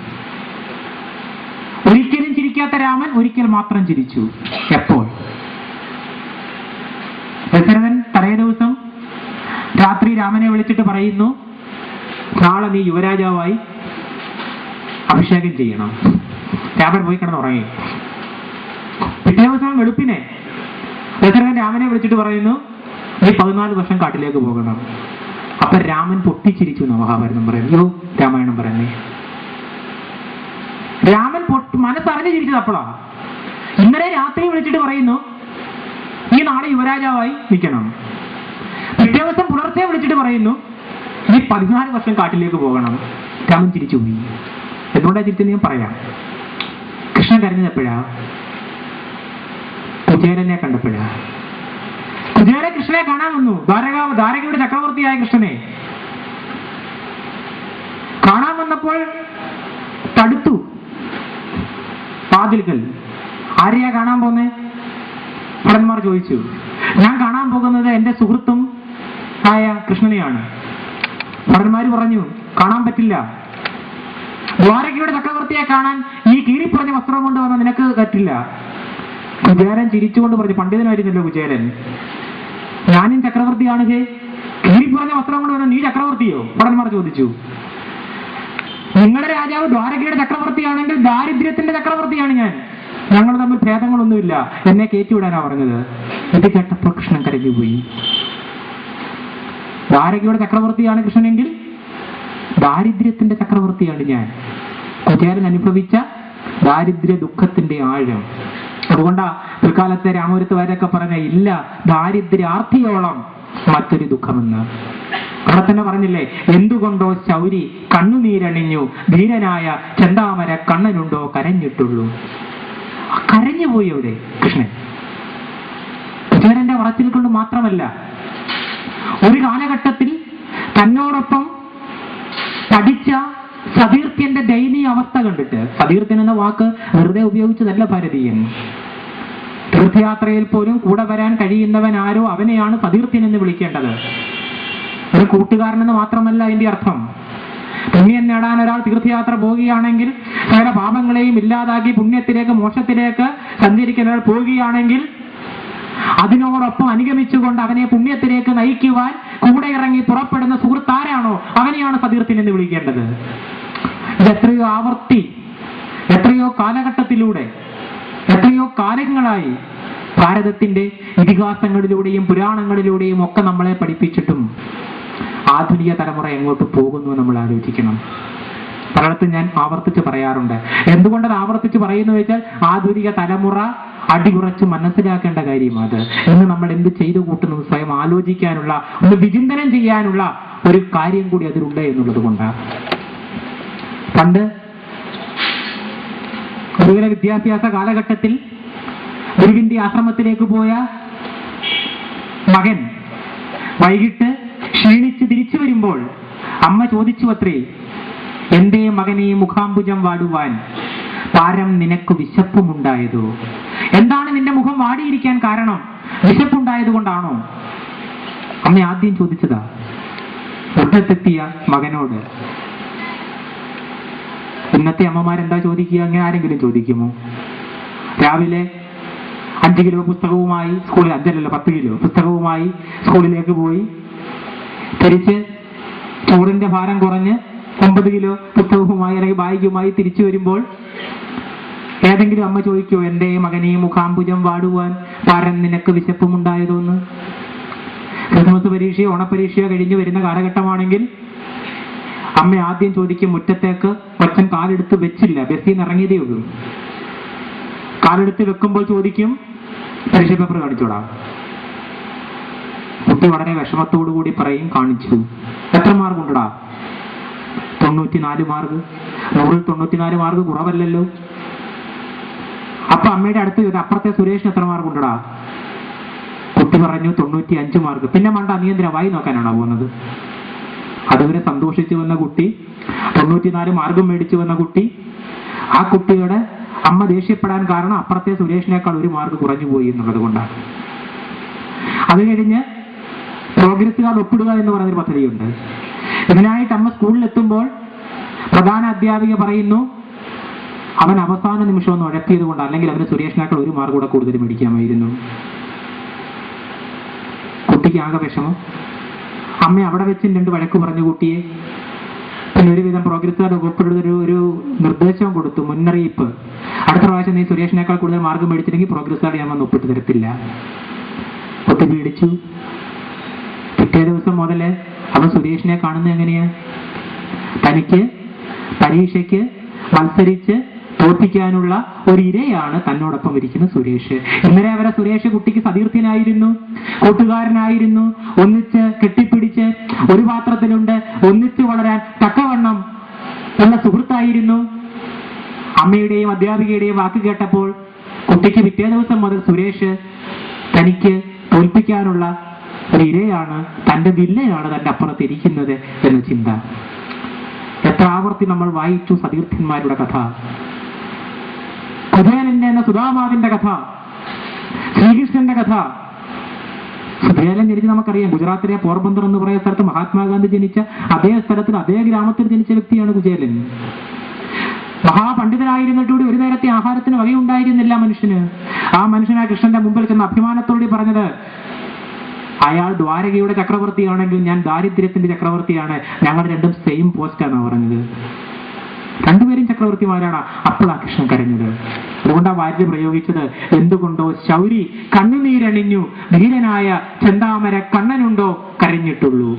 ഒരിക്കലും ചിരിക്കാത്ത രാമൻ ഒരിക്കൽ മാത്രം ചിരിച്ചു. എപ്പോൾ? ദശരഥൻ തലേ ദിവസം രാത്രി രാമനെ വിളിച്ചിട്ട് പറയുന്നു, നാളെ നീ യുവരാജാവായി അഭിഷേകം ചെയ്യണം. രാമൻ പോയി കിടന്നുറങ്ങി. പിറ്റേ ദിവസം വെളുപ്പിനെ ദശരഥൻ രാമനെ വിളിച്ചിട്ട് പറയുന്നു, നീ 14 വർഷം കാട്ടിലേക്ക് പോകണം. അപ്പൊ രാമൻ പൊട്ടിച്ചിരിച്ചു എന്ന് മഹാഭാരതം പറയുന്നു, രാമായണം പറയുന്നേ. രാമൻ മനസ്സറിഞ്ഞു ചിരിച്ചത് അപ്പോഴാ. ഇന്നലെ രാത്രി വിളിച്ചിട്ട് പറയുന്നു, നീ നാളെ യുവരാജാവായി നിൽക്കണം. പിറ്റേ ദിവസം പുലർച്ചെ വിളിച്ചിട്ട് പറയുന്നു, നീ 14 വർഷം കാട്ടിലേക്ക് പോകണം. രാമൻ ചിരിച്ചു പോയി. എന്തുകൊണ്ടാ ചിരിച്ചെന്ന് ഞാൻ പറയാം. കൃഷ്ണൻ കരഞ്ഞത് എപ്പോഴാ? കുചേരനെ കണ്ടപ്പോഴാ. കുചേര കൃഷ്ണനെ കാണാൻ വന്നു. ദ്വാരകയുടെ ചക്രവർത്തിയായ കൃഷ്ണനെ കാണാൻ വന്നപ്പോൾ തടുത്തു വാതിൽക്കൽ. ആരെയാ കാണാൻ പോന്നേ? ഭടന്മാർ ചോദിച്ചു. ഞാൻ കാണാൻ പോകുന്നത് എന്റെ സുഹൃത്തും ആയ കൃഷ്ണനെയാണ്. ഭടന്മാര് പറഞ്ഞു, കാണാൻ പറ്റില്ല. ദ്വാരകയുടെ ചക്രവർത്തിയെ കാണാൻ ഈ കീറിപ്പറഞ്ഞ വസ്ത്രം കൊണ്ട് വന്ന നിനക്ക് പറ്റില്ല. കുചേരൻ ചിരിച്ചുകൊണ്ട് പറഞ്ഞു, പണ്ഡിതനായിരുന്നല്ലോ കുചേരൻ, ഞാനും ചക്രവർത്തിയാണ്. കീറിപ്പറഞ്ഞ വസ്ത്രം കൊണ്ട് വന്ന നീ ചക്രവർത്തിയോ? ഭടന്മാർ ചോദിച്ചു. നിങ്ങളുടെ രാജാവ് ദ്വാരകയുടെ ചക്രവർത്തിയാണെങ്കിൽ ദാരിദ്ര്യത്തിന്റെ ചക്രവർത്തിയാണ് ഞാൻ. ഞങ്ങൾ തമ്മിൽ ഭേദങ്ങളൊന്നുമില്ല, എന്നെ കയറ്റിവിടാനാ പറഞ്ഞത്. ഇത് കേട്ടപ്പോൾ കൃഷ്ണൻ കരഞ്ഞുപോയി. ദ്വാരകയുടെ ചക്രവർത്തിയാണ് കൃഷ്ണനെങ്കിൽ ദാരിദ്ര്യത്തിന്റെ ചക്രവർത്തിയാണ് ഞാൻ. കുചേരൻ അനുഭവിച്ച ദാരിദ്ര്യ ദുഃഖത്തിന്റെ ആഴം. അതുകൊണ്ടാ പിൽക്കാലത്തെ രാമപുരത്തുകാരൊക്കെ പറഞ്ഞ, ഇല്ല ദാരിദ്ര്യാർത്ഥിയോളം മറ്റൊരു ദുഃഖമെന്ന്. അവിടെ തന്നെ പറഞ്ഞില്ലേ, എന്തുകൊണ്ടോ ശൗരി കണ്ണുനീരണിഞ്ഞു, ധീരനായ ചെന്താമര കണ്ണനുണ്ടോ കരഞ്ഞിട്ടുള്ളൂ. കരഞ്ഞുപോയി അവിടെ കൃഷ്ണൻ. കുചേരന്റെ പറച്ചിൽ കൊണ്ട് മാത്രമല്ല, ഒരു കാലഘട്ടത്തിൽ തന്നോടൊപ്പം പഠിച്ച സതീർത്ഥ്യന്റെ ദയനീയ അവസ്ഥ കണ്ടിട്ട്, സതീർത്ഥ്യൻ എന്ന വാക്ക് വെറുതെ ഉപയോഗിച്ചതല്ല ഭാരതീയൻ. തീർത്ഥയാത്രയിൽ പോലും കൂടെ വരാൻ കഴിയുന്നവൻ ആരോ അവനെയാണ് സതീർത്ഥ്യൻ എന്ന് വിളിക്കേണ്ടത്. ഒരു കൂട്ടുകാരനെന്ന് മാത്രമല്ല അതിന്റെ അർത്ഥം. പുണ്യം നേടാൻ ഒരാൾ തീർത്ഥയാത്ര പോവുകയാണെങ്കിൽ, സകല പാപങ്ങളെയും ഇല്ലാതാക്കി പുണ്യത്തിലേക്ക് മോക്ഷത്തിലേക്ക് സഞ്ചരിക്കുന്ന ഒരാൾ പോവുകയാണെങ്കിൽ അതിനോടൊപ്പം അനുഗമിച്ചുകൊണ്ട് അവനെ പുണ്യത്തിലേക്ക് നയിക്കുവാൻ കൂടെ ഇറങ്ങി പുറപ്പെടുന്ന സുഹൃത്താരാണോ അവനെയാണ് സതീർത്ഥ്യൻ എന്ന് വിളിക്കേണ്ടത്. ഇത് എത്രയോ ആവർത്തി, എത്രയോ കാലഘട്ടത്തിലൂടെ, എത്രയോ കാലങ്ങളായി ഭാരതത്തിന്റെ ഇതിഹാസങ്ങളിലൂടെയും പുരാണങ്ങളിലൂടെയും ഒക്കെ നമ്മളെ പഠിപ്പിച്ചിട്ടും ആധുനിക തലമുറ എങ്ങോട്ട് പോകുന്നു നമ്മൾ ആലോചിക്കണം. പലയിടത്തും ഞാൻ ആവർത്തിച്ച് പറയാറുണ്ട്. എന്തുകൊണ്ടത് ആവർത്തിച്ച് പറയുന്നു വെച്ചാൽ, ആധുനിക തലമുറ അടിയുറച്ച് മനസ്സിലാക്കേണ്ട കാര്യം അത്. ഇന്ന് നമ്മൾ എന്ത് ചെയ്തു കൂട്ടുന്നു സ്വയം ആലോചിക്കാനുള്ള, ഒന്ന് വിചിന്തനം ചെയ്യാനുള്ള ഒരു കാര്യം കൂടി അതിലുണ്ട് എന്നുള്ളത് കൊണ്ടാണ്. പണ്ട് ഗുരുകുല വിദ്യാഭ്യാസ കാലഘട്ടത്തിൽ ഗുരുവിന്റെ ആശ്രമത്തിലേക്ക് പോയ മകൻ വൈകിട്ട് ക്ഷീണിച്ച് തിരിച്ചു വരുമ്പോൾ അമ്മ ചോദിച്ചു അത്രേ, എന്തേ മകനെ മുഖാംബുജം വാടുവാൻ, പാരം നിനക്ക് വിശപ്പുമുണ്ടായതോ? എന്താണ് നിന്റെ മുഖം വാടിയിരിക്കാൻ കാരണം? വിശപ്പുണ്ടായത് കൊണ്ടാണോ? അമ്മ ആദ്യം ചോദിച്ചതാ മുറ്റത്തെത്തിയ മകനോട്. ഇന്നത്തെ അമ്മമാരെന്താ ചോദിക്കുക? അങ്ങനെ ആരെങ്കിലും ചോദിക്കുമോ? രാവിലെ 5 കിലോ പുസ്തകവുമായി സ്കൂളിൽ, 5 അല്ലല്ലോ 10 കിലോ പുസ്തകവുമായി സ്കൂളിലേക്ക് പോയി തിരിച്ച് ചോറിന്റെ ഭാരം കുറഞ്ഞ് 9 കിലോ പുസ്തകവുമായി അല്ലെങ്കിൽ ബാഗുമായി തിരിച്ചു വരുമ്പോൾ ഏതെങ്കിലും അമ്മ ചോദിക്കോ, എന്റെ മകനെ മുഖാംബുജം വാടുവാൻ പാരൻ നിനക്ക് വിശപ്പുമുണ്ടായതോന്ന്? ക്രിസ്മസ് പരീക്ഷയോ ഓണപ്പരീക്ഷയോ കഴിഞ്ഞു വരുന്ന കാലഘട്ടമാണെങ്കിൽ അമ്മ ആദ്യം ചോദിക്കും, മുറ്റത്തേക്ക് കൊച്ചൻ കാലെടുത്ത് വെച്ചില്ല, ബസ്സിൽ നിന്ന് ഇറങ്ങിയതേ ഉള്ളൂ. കാലെടുത്ത് വെക്കുമ്പോൾ ചോദിക്കും, പരീക്ഷ പേപ്പർ കാണിച്ചോടാ. കുട്ടി വളരെ വിഷമത്തോടു കൂടി പറയും, കാണിച്ചു. എത്ര മാർക്ക് ഉണ്ടടാ? 94 മാർക്ക്. 100-ൽ 94 മാർക്ക് കുറവല്ലല്ലോ. അപ്പൊ അമ്മയുടെ അടുത്ത് ചോദിച്ചു, അപ്പുറത്തെ സുരേഷിന് എത്ര മാർക്ക് ഉണ്ടടാ? കുട്ടി പറഞ്ഞു 95 മാർക്ക്. പിന്നെ മണ്ട, നീ എന്തിനാ വായി നോക്കാനാണോ പോകുന്നത്? അതുവരെ സന്തോഷിച്ചു വന്ന കുട്ടി, 94 മാർക്കും മേടിച്ചു വന്ന കുട്ടി, ആ കുട്ടിയുടെ അമ്മ ദേഷ്യപ്പെടാൻ കാരണം അപ്പുറത്തെ സുരേഷിനേക്കാൾ 1 മാർക്ക് കുറഞ്ഞു പോയി എന്നുള്ളത് കൊണ്ടാണ്. അത് കഴിഞ്ഞ് പ്രോഗ്രസ് കാർഡ് ഒപ്പിടുക എന്ന് പറയുന്നൊരു പദ്ധതിയുണ്ട്. ഇതിനായിട്ട് അമ്മ സ്കൂളിലെത്തുമ്പോൾ പ്രധാന അധ്യാപിക പറയുന്നു, അവൻ അവസാന നിമിഷം ഒന്ന് ഉഴപ്പിയത് കൊണ്ട്, അല്ലെങ്കിൽ അവന് സുരേഷിനേക്കാൾ 1 മാർക്ക് കൂടെ കൂടുതൽ മേടിക്കാമായിരുന്നു. കുട്ടിക്ക് ആകെ വിഷമം. അമ്മ അവിടെ വെച്ച് 2 വഴക്ക് പറഞ്ഞു കുട്ടിയെ. പിന്നെ ഒരുവിധം പ്രോഗ്രസ് കാർഡ് ഒപ്പിടുന്ന ഒരു നിർദ്ദേശം കൊടുത്തു, മുന്നറിയിപ്പ്. അടുത്ത പ്രാവശ്യം നീ സുരേഷിനേക്കാൾ കൂടുതൽ മാർക്ക് മേടിച്ചില്ലെങ്കിൽ പ്രോഗ്രസ് കാർഡ് ഞാൻ വന്ന് ഒപ്പിട്ട് തരത്തില്ല. കുട്ടി പേടിച്ചു. പിറ്റേ ദിവസം മുതല് അവൻ സുരേഷിനെ കാണുന്നത് എങ്ങനെയാ? തനിക്ക് പരീക്ഷയ്ക്ക് മത്സരിച്ച് തോൽപ്പിക്കാനുള്ള ഒരു ഇരയാണ് തന്നോടൊപ്പം ഇരിക്കുന്ന സുരേഷ്. ഇന്നലെ വരെ സുരേഷ് കുട്ടിക്ക് സതീർത്ഥ്യനായിരുന്നു, കൂട്ടുകാരനായിരുന്നു, ഒന്നിച്ച് കെട്ടിപ്പിടിച്ച് ഒരു പാത്രത്തിലുണ്ട് ഒന്നിച്ച് വളരാൻ തക്കവണ്ണം ഉള്ള സുഹൃത്തായിരുന്നു. അമ്മയുടെയും അധ്യാപികയുടെയും വാക്ക് കേട്ടപ്പോൾ കുട്ടിക്ക് പിറ്റേ ദിവസം മുതൽ സുരേഷ് തനിക്ക് തോൽപ്പിക്കാനുള്ള ഒരു ഇരയാണ്, തന്റെ വില്ലയാണ് തന്റെ അപ്പുറത്ത് ഇരിക്കുന്നത് എന്ന ചിന്ത. എത്ര ആവർത്തി നമ്മൾ വായിച്ചു സതീർത്ഥന്മാരുടെ കഥ, സുധേലന്റെ എന്ന സുധാമാവിന്റെ കഥ, ശ്രീകൃഷ്ണന്റെ കഥ. സുധേലൻ ജനിച്ച് നമുക്കറിയാം, ഗുജറാത്തിലെ പോർബന്ദർ എന്ന് പറയുന്ന സ്ഥലത്ത് മഹാത്മാഗാന്ധി ജനിച്ച അതേ സ്ഥലത്തിൽ അതേ ഗ്രാമത്തിൽ ജനിച്ച വ്യക്തിയാണ് കുചേലൻ. മഹാപണ്ഡിതനായിരുന്നിട്ടുകൂടി ഒരു നേരത്തെ ആഹാരത്തിന് വകയുണ്ടായിരുന്നില്ല മനുഷ്യന്. ആ മനുഷ്യനാ കൃഷ്ണന്റെ മുമ്പിൽ ചെന്ന് അഭിമാനത്തോടെ പറഞ്ഞത്, അയാൾ ദ്വാരകയുടെ ചക്രവർത്തിയാണെങ്കിൽ ഞാൻ ദാരിദ്ര്യത്തിന്റെ ചക്രവർത്തിയാണ്, ഞങ്ങൾ രണ്ടും സെയിം പോസ്റ്റാണ് പറഞ്ഞത്. രണ്ടുപേരും ചക്രവർത്തിമാരാണ്. അപ്പോഴാ കൃഷ്ണൻ കരഞ്ഞത്. അതുകൊണ്ടാ വാര്യ പ്രയോഗിച്ചത്, എന്തുകൊണ്ടോ ശൗരി കണ്ണുനീരണിഞ്ഞു, ധീരനായ ചെന്താമര കണ്ണനുണ്ടോ കരഞ്ഞിട്ടുള്ളൂ.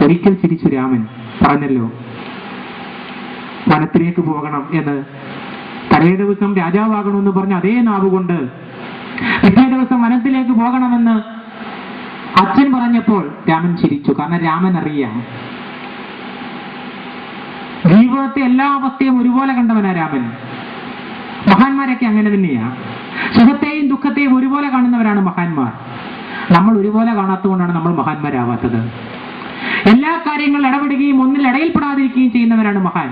ഒരിക്കൽ ചിരിച്ചു രാമൻ, പറഞ്ഞല്ലോ വനത്തിലേക്ക് പോകണം എന്ന്. തലേ ദിവസം രാജാവാകണമെന്ന് പറഞ്ഞ അതേ നാവുകൊണ്ട് പിറ്റേ ദിവസം വനത്തിലേക്ക് പോകണമെന്ന് അച്ഛൻ പറഞ്ഞപ്പോൾ രാമൻ ചിരിച്ചു. കാരണം രാമൻ അറിയാം, ജീവിതത്തെ എല്ലാ അവസ്ഥയും ഒരുപോലെ കണ്ടവനാ രാമൻ. മഹാന്മാരൊക്കെ അങ്ങനെ തന്നെയാ. സുഖത്തെയും ദുഃഖത്തെയും ഒരുപോലെ കാണുന്നവരാണ് മഹാന്മാർ. നമ്മൾ ഒരുപോലെ കാണാത്തതുകൊണ്ടാണ് നമ്മൾ മഹാന്മാരാവാത്തത്. എല്ലാ കാര്യങ്ങളും ഇടപെടുകയും ഒന്നിൽ ഇടയിൽപ്പെടാതിരിക്കുകയും ചെയ്യുന്നവരാണ് മഹാൻ.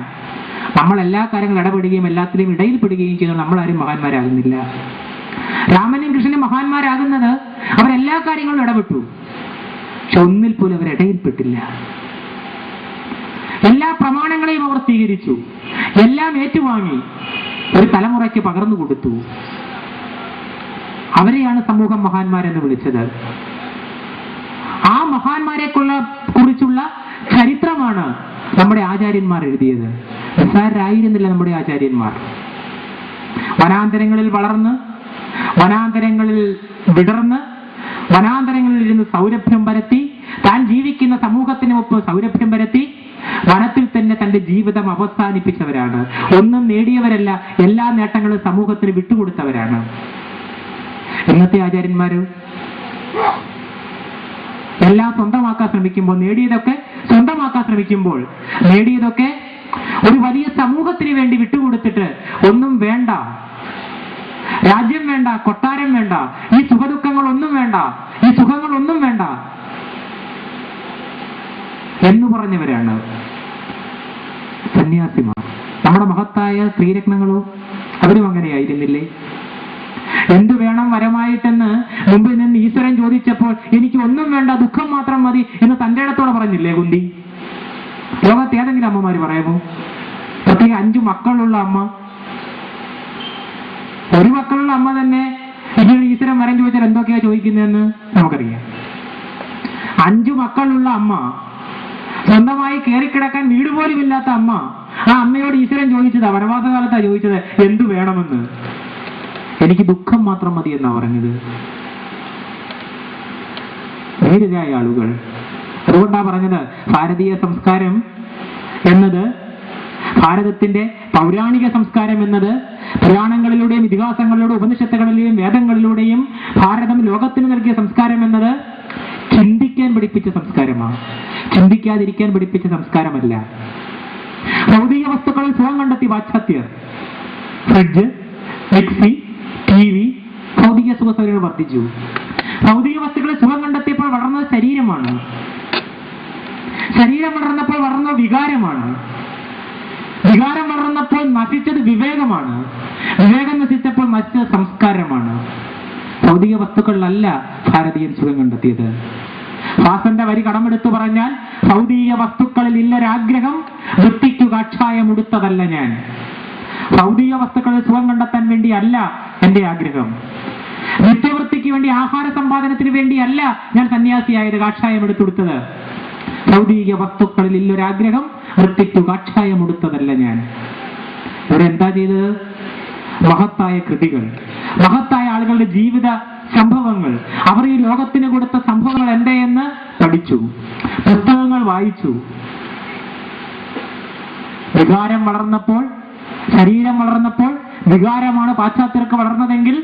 നമ്മൾ എല്ലാ കാര്യങ്ങളും ഇടപെടുകയും എല്ലാത്തിലും ഇടയിൽപ്പെടുകയും ചെയ്യുന്നത് നമ്മളാരും മഹാന്മാരാകുന്നില്ല. രാമനും കൃഷ്ണനും മഹാന്മാരാകുന്നത് അവരെല്ലാ കാര്യങ്ങളും ഇടപെട്ടു, പക്ഷെ ഒന്നിൽ പോലും അവർ ഇടയിൽപ്പെട്ടില്ല. എല്ലാ പ്രമാണങ്ങളെയും അവർ സ്വീകരിച്ചു, എല്ലാം ഏറ്റുവാങ്ങി ഒരു തലമുറയ്ക്ക് പകർന്നു കൊടുത്തു. അവരെയാണ് സമൂഹം മഹാന്മാരെന്ന് വിളിച്ചത്. ആ മഹാന്മാരെ കുറിച്ചുള്ള ചരിത്രമാണ് നമ്മുടെ ആചാര്യന്മാർ എഴുതിയത്. നിസ്സാരരായിരുന്നില്ല നമ്മുടെ ആചാര്യന്മാർ. വനാന്തരങ്ങളിൽ വളർന്ന്, വനാന്തരങ്ങളിൽ വിടർന്ന്, വനാന്തരങ്ങളിൽ ഇരുന്ന് സൗരഭ്യം പരത്തി, താൻ ജീവിക്കുന്ന സമൂഹത്തിനൊപ്പം സൗരഭ്യം പരത്തി വനത്തിൽ തന്നെ തന്റെ ജീവിതം അവസാനിപ്പിച്ചവരാണ്. ഒന്നും നേടിയവരല്ല, എല്ലാ നേട്ടങ്ങളും സമൂഹത്തിന് വിട്ടുകൊടുത്തവരാണ്. ഇന്നത്തെ ആചാര്യന്മാര് എല്ലാം സ്വന്തമാക്കാൻ ശ്രമിക്കുമ്പോൾ, നേടിയതൊക്കെ സ്വന്തമാക്കാൻ ശ്രമിക്കുമ്പോൾ, നേടിയതൊക്കെ ഒരു വലിയ സമൂഹത്തിന് വേണ്ടി വിട്ടുകൊടുത്തിട്ട് ഒന്നും വേണ്ട, രാജ്യം വേണ്ട, കൊട്ടാരം വേണ്ട, ഈ സുഖദുഃഖങ്ങളൊന്നും വേണ്ട, ഈ സുഖങ്ങളൊന്നും വേണ്ട എന്ന് പറഞ്ഞവരാണ് സന്യാസിമാർ. നമ്മുടെ മഹത്തായ സ്ത്രീരത്നങ്ങളോ അവരും അങ്ങനെയായിരുന്നില്ലേ? എന്തു വേണം വരമായിട്ടെന്ന് മുമ്പിൽ നിന്ന് ഈശ്വരൻ ചോദിച്ചപ്പോൾ എനിക്ക് ഒന്നും വേണ്ട, ദുഃഖം മാത്രം മതി എന്ന് തന്റെ ഇടത്തോടെ പറഞ്ഞില്ലേ കുന്തി? ലോകത്ത് ഏതെങ്കിലും അമ്മമാര് പറയാമോ? പ്രത്യേക 5 മക്കളുള്ള അമ്മ ഒരു മക്കളുള്ള അമ്മ തന്നെ ഇങ്ങനെ ഈശ്വരൻ വരം ചോദിച്ചാൽ എന്തൊക്കെയാ ചോദിക്കുന്നതെന്ന് നമുക്കറിയാം. 5 മക്കളുള്ള അമ്മ, സ്വന്തമായി കയറിക്കിടക്കാൻ വീട് പോലും ഇല്ലാത്ത അമ്മ, ആ അമ്മയോട് ഈശ്വരൻ ചോദിച്ചതാ, വനവാസകാലത്താ ചോദിച്ചത് എന്തു വേണമെന്ന്. എനിക്ക് ദുഃഖം മാത്രം മതി എന്നാ പറഞ്ഞത്. ധീരരായ ആളുകൾ. അതുകൊണ്ടാ പറഞ്ഞത് ഭാരതീയ സംസ്കാരം എന്നത്, ഭാരതത്തിന്റെ പൗരാണിക സംസ്കാരം എന്നത് പുരാണങ്ങളിലൂടെയും ഇതിഹാസങ്ങളിലൂടെയും ഉപനിഷത്തുകളിലെയും വേദങ്ങളിലൂടെയും ഭാരതം ലോകത്തിന് നൽകിയ സംസ്കാരം എന്നത് ചിന്തിക്കാൻ പഠിപ്പിച്ച സംസ്കാരമാണ്, ചിന്തിക്കാതിരിക്കാൻ പഠിപ്പിച്ച സംസ്കാരമല്ല. ഭൗതിക വസ്തുക്കളിൽ സുഖം കണ്ടെത്തി പാശ്ചാത്യർ. ഫ്രിഡ്ജ്, മിക്സി, TV, ഭൗതിക സുഖ സൗകര്യങ്ങൾ വർദ്ധിച്ചു. ഭൗതിക വസ്തുക്കളിൽ സുഖം കണ്ടെത്തിയപ്പോൾ വളർന്നത് ശരീരമാണ്. ശരീരം വളർന്നപ്പോൾ വളർന്നത് വികാരമാണ്. വികാരം വളർന്നപ്പോൾ നശിച്ചത് വിവേകമാണ്. വിവേകം നശിച്ചപ്പോൾ നശിച്ചത് സംസ്കാരമാണ്. ഭൗതിക വസ്തുക്കളിലല്ല ഭാരതീയൻ സുഖം കണ്ടെത്തിയത്. ഭാസന്റെ വരി കടമെടുത്തു പറഞ്ഞാൽ, ഭൗതിക വസ്തുക്കളിൽ ഇല്ലൊരാഗ്രഹം വൃത്തിക്കു കാക്ഷായമുടുത്തതല്ല ഞാൻ. ഭൗതിക വസ്തുക്കളിൽ സുഖം കണ്ടെത്താൻ വേണ്ടി അല്ല എന്റെ ആഗ്രഹം. നിത്യവൃത്തിക്ക് വേണ്ടി, ആഹാര സമ്പാദനത്തിന് വേണ്ടിയല്ല ഞാൻ സന്യാസിയായത്, കാക്ഷായം എടുത്തുകൊടുത്തത്. ഭൗതിക വസ്തുക്കളിൽ ഇല്ലൊരാഗ്രഹം വൃത്തിക്കു കാക്ഷായമുടുത്തതല്ല ഞാൻ. ഇവരെന്താ ചെയ്തത്? മഹത്തായ കൃതികൾ, മഹത്തായ ആളുകളുടെ ജീവിത സംഭവങ്ങൾ, അവർ ഈ ലോകത്തിന് കൊടുത്ത സംഭവങ്ങൾ എന്തെന്ന് പഠിച്ചു, പുസ്തകങ്ങൾ വായിച്ചു. വികാരം വളർന്നപ്പോൾ, ശരീരം വളർന്നപ്പോൾ, വികാരമാണ് പാശ്ചാത്യർക്ക് വളർന്നതെങ്കിൽ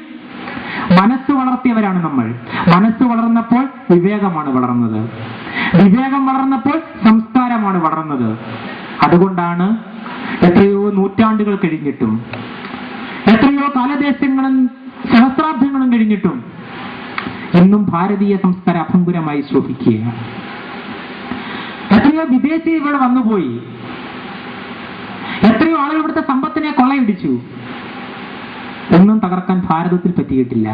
മനസ്സ് വളർത്തിയവരാണ് നമ്മൾ. മനസ്സ് വളർന്നപ്പോൾ വിവേകമാണ് വളർന്നത്. വിവേകം വളർന്നപ്പോൾ സംസ്കാരമാണ് വളർന്നത്. അതുകൊണ്ടാണ് എത്രയോ നൂറ്റാണ്ടുകൾ കഴിഞ്ഞിട്ടും, എത്രയോ കാലദേശങ്ങളും സഹസ്രാബ്ദങ്ങളും കഴിഞ്ഞിട്ടും ഇന്നും ഭാരതീയ സംസ്കാരം അഭംഗുരമായി ശോഭിക്കുക. എത്രയോ വിദേശി ഇവിടെ വന്നുപോയി, എത്രയോ ആളുകൾ ഇവിടുത്തെ സമ്പത്തിനെ കൊള്ളയടിച്ചു. ഒന്നും തകർക്കാൻ ഭാരതത്തിൽ പറ്റിയിട്ടില്ല.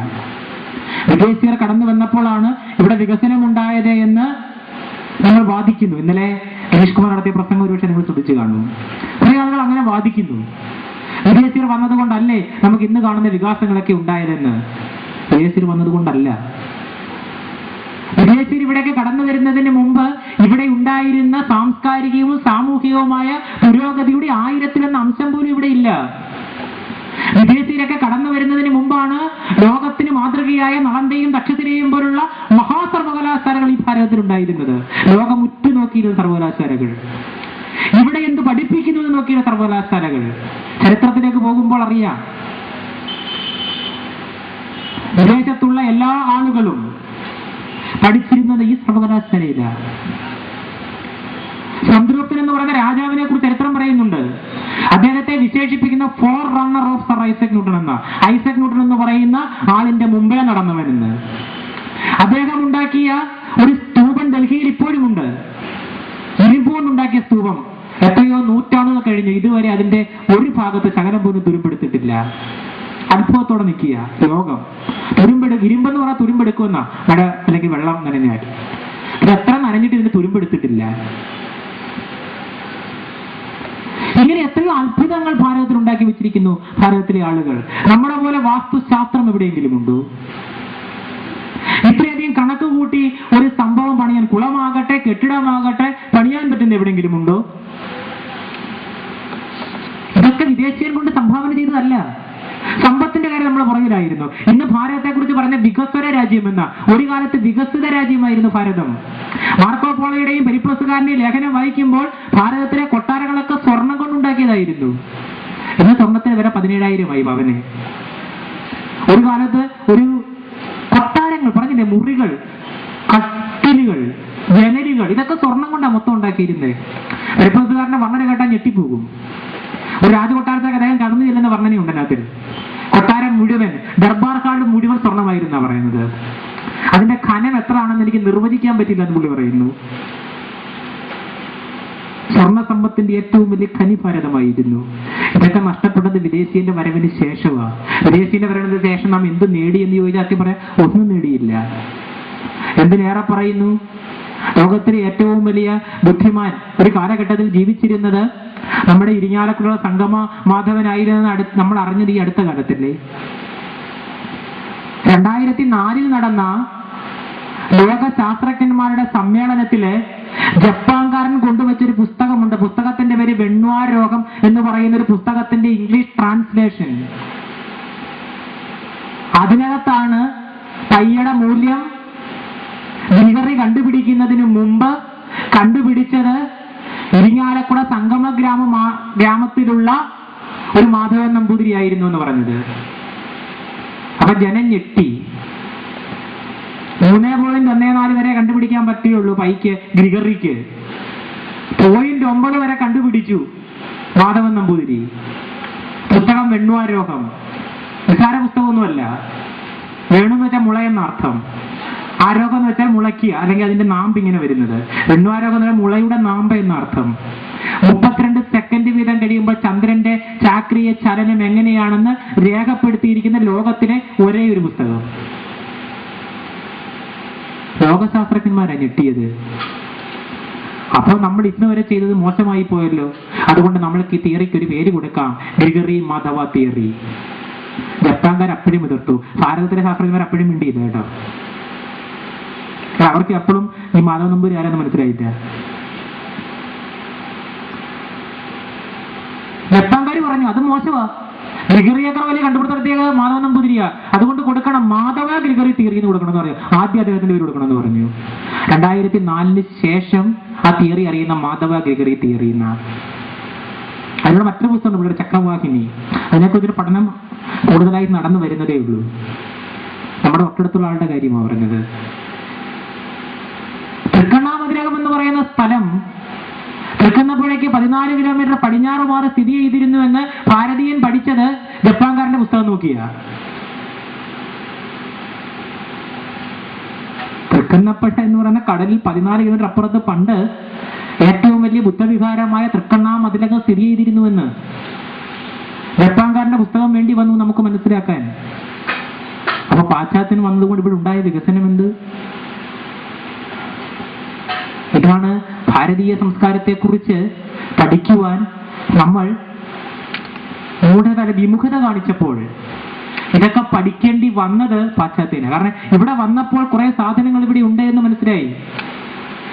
വിദേശീയർ കടന്നു വന്നപ്പോഴാണ് ഇവിടെ വികസനം ഉണ്ടായത് എന്ന് നമ്മൾ വാദിക്കുന്നു. ഇന്നലെ ഗണേഷ് കുമാർ നടത്തിയ പ്രസംഗം ഒരുപക്ഷെ നിങ്ങൾ ശ്രദ്ധിച്ചു കാണും. കുറെ ആളുകൾ അങ്ങനെ വാദിക്കുന്നു. വിദേശീയർ വന്നതുകൊണ്ടല്ലേ നമുക്ക് ഇന്ന് കാണുന്ന വികാസങ്ങളൊക്കെ ഉണ്ടായതെന്ന്. വിദേശീയർ വന്നതുകൊണ്ടല്ല. വിദേശീയർ ഇവിടേക്ക് കടന്നു വരുന്നതിന് മുമ്പ് ഇവിടെ ഉണ്ടായിരുന്ന സാംസ്കാരികവും സാമൂഹികവുമായ പുരോഗതിയുടെ 1000-ലൊന്ന് അംശം പോലും ഇവിടെ ഇല്ല. വിദേശീയരൊക്കെ കടന്നു വരുന്നതിന് മുമ്പാണ് ലോകത്തിന് മാതൃകയായ നളന്ദയും തക്ഷശിലയും പോലുള്ള മഹാസർവകലാശാലകൾ ഈ ഭാരതത്തിൽ ഉണ്ടായിരുന്നത്. ലോകം ഉറ്റുനോക്കിയിരുന്ന സർവകലാശാലകൾ, ഇവിടെ എന്ത് പഠിപ്പിക്കുന്നു എന്ന് നോക്കിയ സർവകലാശാലകൾ. ചരിത്രത്തിലേക്ക് പോകുമ്പോൾ അറിയാം, വിദേശത്തുള്ള എല്ലാ ആളുകളും പഠിച്ചിരുന്നത് ഈ സർവകലാശാലയിലാണ്. ചന്ദ്രഗുപ്തൻ എന്ന് പറയുന്ന രാജാവിനെ കുറിച്ച് ചരിത്രം പറയുന്നുണ്ട്. അദ്ദേഹത്തെ വിശേഷിപ്പിക്കുന്ന forerunner of sir Isaac Newton എന്ന, ഐസക് ന്യൂട്ടൺ എന്ന് പറയുന്ന ആളിന്റെ മുമ്പേ നടന്നവനെന്ന്. അദ്ദേഹം ഉണ്ടാക്കിയ ഒരു സ്തൂപം ഡൽഹിയിൽ ഇപ്പോഴും ഉണ്ട്. ഇരുമ്പുകൊണ്ടുണ്ടാക്കിയ സ്തൂപം എത്രയോ നൂറ്റാണ്ടുകൾ കഴിഞ്ഞു, ഇതുവരെ അതിന്റെ ഒരു ഭാഗത്ത് ശകലം പോലും തുരുമ്പെടുത്തിട്ടില്ല. അത്ഭുതത്തോടെ നിൽക്കുക ലോകം. ഇരുമ്പെന്ന് പറഞ്ഞാൽ തുരുമ്പെടുക്കുന്ന മഴ അല്ലെങ്കിൽ വെള്ളം നനഞ്ഞാൽ, ഇത് എത്ര നനഞ്ഞിട്ട് ഇതിന് തുരുമ്പെടുത്തിട്ടില്ല. ഇങ്ങനെ എത്രയോ അത്ഭുതങ്ങൾ ഭാരതത്തിൽ ഉണ്ടാക്കി വെച്ചിരിക്കുന്നു ഭാരതത്തിലെ ആളുകൾ. നമ്മുടെ പോലെ വാസ്തുശാസ്ത്രം എവിടെയെങ്കിലും ഉണ്ടോ? ഇത്രയധികം കണക്ക് കൂട്ടി ഒരു സംഭവം പണിയാൻ, കുളമാകട്ടെ കെട്ടിടമാകട്ടെ പണിയാൻ പറ്റുന്ന എവിടെയെങ്കിലും ഉണ്ടോ? ഇതൊക്കെ വിദേശീയർ കൊണ്ട് സംഭാവന ചെയ്തതല്ല. സമ്പത്തിന്റെ കാര്യം നമ്മൾ പുറകിലായിരുന്നു. ഇന്ന് ഭാരതത്തെ കുറിച്ച് പറഞ്ഞ വികസ്വര രാജ്യം എന്ന, ഒരു കാലത്ത് വികസിത രാജ്യമായിരുന്നു ഭാരതം. മാർക്കോ പോളോയുടെയും പെരിപ്ലസുകാരന്റെയും ലേഖനം വായിക്കുമ്പോൾ ഭാരതത്തിലെ കൊട്ടാരങ്ങളൊക്കെ സ്വർണം കൊണ്ടുണ്ടാക്കിയതായിരുന്നു. ഇന്ന് സ്വർണത്തിന് വില 17,000 പവന്. ഒരു കാലത്ത് ഒരു കൊട്ടാരങ്ങൾ പറഞ്ഞില്ലേ, മുറികൾ, കട്ടിലുകൾ, ജനലുകൾ, ഇതൊക്കെ സ്വർണം കൊണ്ടാണ് മൊത്തം ഉണ്ടാക്കിയിരുന്നത്. പെരിപ്ലസുകാരന്റെ വർണ്ണന കേട്ടാൽ ഞെട്ടിപ്പോകും. ഒരു രാജകൊട്ടാരത്തേക്ക് അദ്ദേഹം കടന്നു ചെല്ലുന്ന വർണ്ണനയുണ്ട് അതിനകത്ത്. കൊട്ടാരം മുഴുവൻ, ദർബാർ ഹാൾ മുഴുവൻ സ്വർണ്ണമായിരുന്നാ പറയുന്നത്. അതിന്റെ ഖനം എത്ര ആണെന്ന് എനിക്ക് നിർവചിക്കാൻ പറ്റില്ല എന്ന് പുള്ളി പറയുന്നു. സ്വർണ്ണ സമ്പത്തിന്റെ ഏറ്റവും വലിയ ഖനി ഭാരതമായിരുന്നു. ഇതൊക്കെ നഷ്ടപ്പെട്ടത് വിദേശീയന്റെ വരവിന് ശേഷമാണ്. വിദേശീയന്റെ വരവിന് ശേഷം നാം എന്ത് നേടി എന്ന് ചോദിച്ചാൽ സത്യം പറയാൻ ഒന്നും നേടിയില്ല. എന്തിനേറെ പറയുന്നു, ലോകത്തിലെ ഏറ്റവും വലിയ ബുദ്ധിമാൻ ഒരു കാലഘട്ടത്തിൽ ജീവിച്ചിരുന്നത് നമ്മുടെ ഇരിങ്ങാലക്കുട സംഗമ മാധവനായിരുന്നെന്ന് നമ്മൾ അറിഞ്ഞത് ഈ അടുത്ത കാലത്തല്ലേ. 2004 നടന്ന ലോക ശാസ്ത്രജ്ഞന്മാരുടെ സമ്മേളനത്തില് ജപ്പാൻകാരൻ കൊണ്ടുവച്ചൊരു പുസ്തകമുണ്ട്. പുസ്തകത്തിന്റെ പേര് വെണ്ണുവാ രോഗം എന്ന് പറയുന്ന ഒരു പുസ്തകത്തിന്റെ ഇംഗ്ലീഷ് ട്രാൻസ്ലേഷൻ. അതിനകത്താണ് പയ്യയുടെ മൂല്യം ഗ്രിഗറി കണ്ടുപിടിക്കുന്നതിന് മുമ്പ് കണ്ടുപിടിച്ചത് ഇരിങ്ങാലക്കുട സംഗമ ഗ്രാമത്തിലുള്ള ഒരു മാധവൻ നമ്പൂതിരിയായിരുന്നു എന്ന് പറഞ്ഞത്. അപ്പൊ ജനം ഞെട്ടി. 3.14 വരെ കണ്ടുപിടിക്കാൻ പറ്റുള്ളൂ പൈക്ക്, ഗ്രിഗറിക്ക് 0.9 വരെ കണ്ടുപിടിച്ചു മാധവൻ നമ്പൂതിരി. പുസ്തകം വെണ്ണുവാ രോഗം നിസാര പുസ്തകമൊന്നുമല്ല. വേണമെന്ന് വെച്ചാൽ മുള എന്നർത്ഥം, ആരോഗം എന്ന് വെച്ചാൽ മുളയ്ക്കുക, അല്ലെങ്കിൽ അതിന്റെ നാമ്പ് ഇങ്ങനെ വരുന്നത്. വെണ്ണുവാരോഗം എന്ന് പറഞ്ഞാൽ മുളയുടെ നാമ്പ് എന്നർത്ഥം. 32 സെക്കൻഡ് വീതം കഴിയുമ്പോൾ ചന്ദ്രന്റെ ചാക്രീയ ചലനം എങ്ങനെയാണെന്ന് രേഖപ്പെടുത്തിയിരിക്കുന്ന ലോകത്തിലെ ഒരേ ഒരു പുസ്തകം. ലോകശാസ്ത്രജ്ഞന്മാരാണ് ഞെട്ടിയത്. അപ്പോൾ നമ്മൾ ഇന്ന് വരെ ചെയ്തത് മോശമായി പോയല്ലോ. അതുകൊണ്ട് നമ്മൾക്ക് ഈ തിയറിക്ക് ഒരു പേര് കൊടുക്കാം, ഗ്രിഗറി മാധവ തിയറി. ജപ്പാൻകാർ അപ്പോഴും എതിർത്തു, ഭാരതത്തിലെ ശാസ്ത്രജ്ഞന്മാർ അപ്പോഴും മിണ്ടിയില്ല കേട്ടോ. അവർക്ക് എപ്പോഴും ഈ മാധവ നമ്പൂരി ആരെന്ന് മനസ്സിലായില്ല. ജപ്പാൻകാർ പറഞ്ഞു അത് മോശമാ, ഗ്രിഗറിയേക്കാൾ വലിയ കണ്ടുപിടുത്തം നടത്തിയ മാധവ നമ്പൂതിരിയാ, അതുകൊണ്ട് കൊടുക്കണം, മാധവ ഗ്രിഗറി തിയറി എന്ന് കൊടുക്കണം എന്ന് പറഞ്ഞു. ആദ്യം അദ്ദേഹത്തിന്റെ പേര് കൊടുക്കണം എന്ന് പറഞ്ഞു. 2004 ശേഷം ആ തിയറി അറിയുന്ന മാധവ ഗ്രിഗറി തിയറി എന്നാണ്. അതിനുള്ള മറ്റൊരു പുസ്തകം ഇവിടെ ചക്രവാഹിനി. അതിനെക്കുറിച്ചൊരു പഠനം കൂടുതലായി നടന്നു വരുന്നതേ ഉള്ളൂ. നമ്മുടെ തൊട്ടടുത്തുള്ള ആളുടെ കാര്യമാണ് പറഞ്ഞത്. തൃക്കണ്ണാമതിലകം എന്ന് പറയുന്ന സ്ഥലം തൃക്കുന്നപ്പുഴയ്ക്ക് 14 കിലോമീറ്റർ പടിഞ്ഞാറ് മാറി സ്ഥിതി ചെയ്തിരുന്നു എന്ന് ഭാരതീയൻ പഠിച്ചത് ജപ്പാൻകാരന്റെ പുസ്തകം നോക്കിയ. തൃക്കുന്നപ്പുഴ എന്ന് പറയുന്ന കടലിൽ 14 കിലോമീറ്റർ അപ്പുറത്ത് പണ്ട് ഏറ്റവും വലിയ ബുദ്ധവിഹാരമായ തൃക്കണ്ണാമതിലകം സ്ഥിതി ചെയ്തിരുന്നുവെന്ന് ജപ്പാൻകാരന്റെ പുസ്തകം വേണ്ടി വന്നു നമുക്ക് മനസ്സിലാക്കാൻ. അപ്പൊ പാശ്ചാത്യന് വന്നതുകൊണ്ട് ഇവിടെ ഉണ്ടായ വികസനം എന്ത്? ഇതാണ് ഭാരതീയ സംസ്കാരത്തെ കുറിച്ച് പഠിക്കുവാൻ നമ്മൾ വിമുഖത കാണിച്ചപ്പോൾ ഇതൊക്കെ പഠിക്കേണ്ടി വന്നത് പാശ്ചാത്യന്. കാരണം ഇവിടെ വന്നപ്പോൾ കുറെ സാധനങ്ങൾ ഇവിടെ ഉണ്ട് എന്ന് മനസ്സിലായി.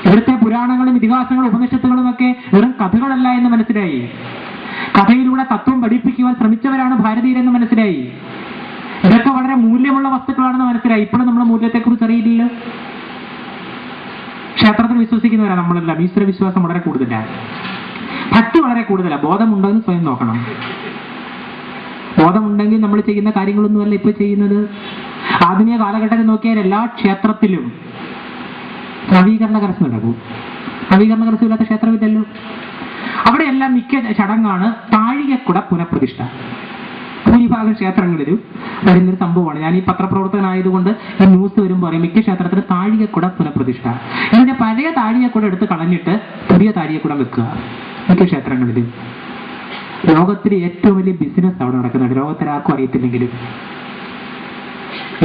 ഇവിടുത്തെ പുരാണങ്ങളും ഇതിഹാസങ്ങളും ഉപനിഷത്തുകളും ഒക്കെ വെറും കഥകളല്ല എന്ന് മനസ്സിലായി. കഥയിലൂടെ തത്വം പഠിപ്പിക്കുവാൻ ശ്രമിച്ചവരാണ് ഭാരതീയരെന്ന് മനസ്സിലായി. ഇതൊക്കെ വളരെ മൂല്യമുള്ള വസ്തുക്കളാണെന്ന് മനസ്സിലായി. ഇപ്പോഴും നമ്മുടെ മൂല്യത്തെക്കുറിച്ച് അറിയില്ല. ക്ഷേത്രത്തിൽ വിശ്വസിക്കുന്നവരാണ് നമ്മളെല്ലാം. ഈശ്വര വിശ്വാസം വളരെ കൂടുതലാണ്, ഭക്തി വളരെ കൂടുതലാണ്. ബോധമുണ്ടോ എന്ന് സ്വയം നോക്കണം. ബോധമുണ്ടെങ്കിൽ നമ്മൾ ചെയ്യുന്ന കാര്യങ്ങളൊന്നുമല്ല ഇപ്പൊ ചെയ്യുന്നത്. ആധുനിക കാലഘട്ടത്തിൽ നോക്കിയാൽ എല്ലാ ക്ഷേത്രത്തിലും നവീകരണ കരസ് നടക്കും. നവീകരണ കരസില്ലാത്ത ക്ഷേത്രമില്ലല്ലോ. അവിടെയെല്ലാം മിക്ക ചടങ്ങാണ് താഴികക്കുട പുനഃപ്രതിഷ്ഠ. ഭൂരിഭാഗം ക്ഷേത്രങ്ങളിലും വരുന്നൊരു സംഭവമാണ്. ഞാൻ ഈ പത്രപ്രവർത്തകനായതുകൊണ്ട് ഈ ന്യൂസ് വരുമ്പോൾ പറയും, മിക്ക ക്ഷേത്രത്തിൽ താഴികക്കുട പുനഃപ്രതിഷ്ഠ. ഇതിന്റെ പഴയ താഴികക്കുട എടുത്ത് കളഞ്ഞിട്ട് പുതിയ താഴികക്കുടം വെക്കുക മിക്ക ക്ഷേത്രങ്ങളിലും. ലോകത്തിലെ ഏറ്റവും വലിയ ബിസിനസ് അവിടെ നടക്കുന്നുണ്ട്, ലോകത്തിൽ ആർക്കും അറിയത്തില്ലെങ്കിലും.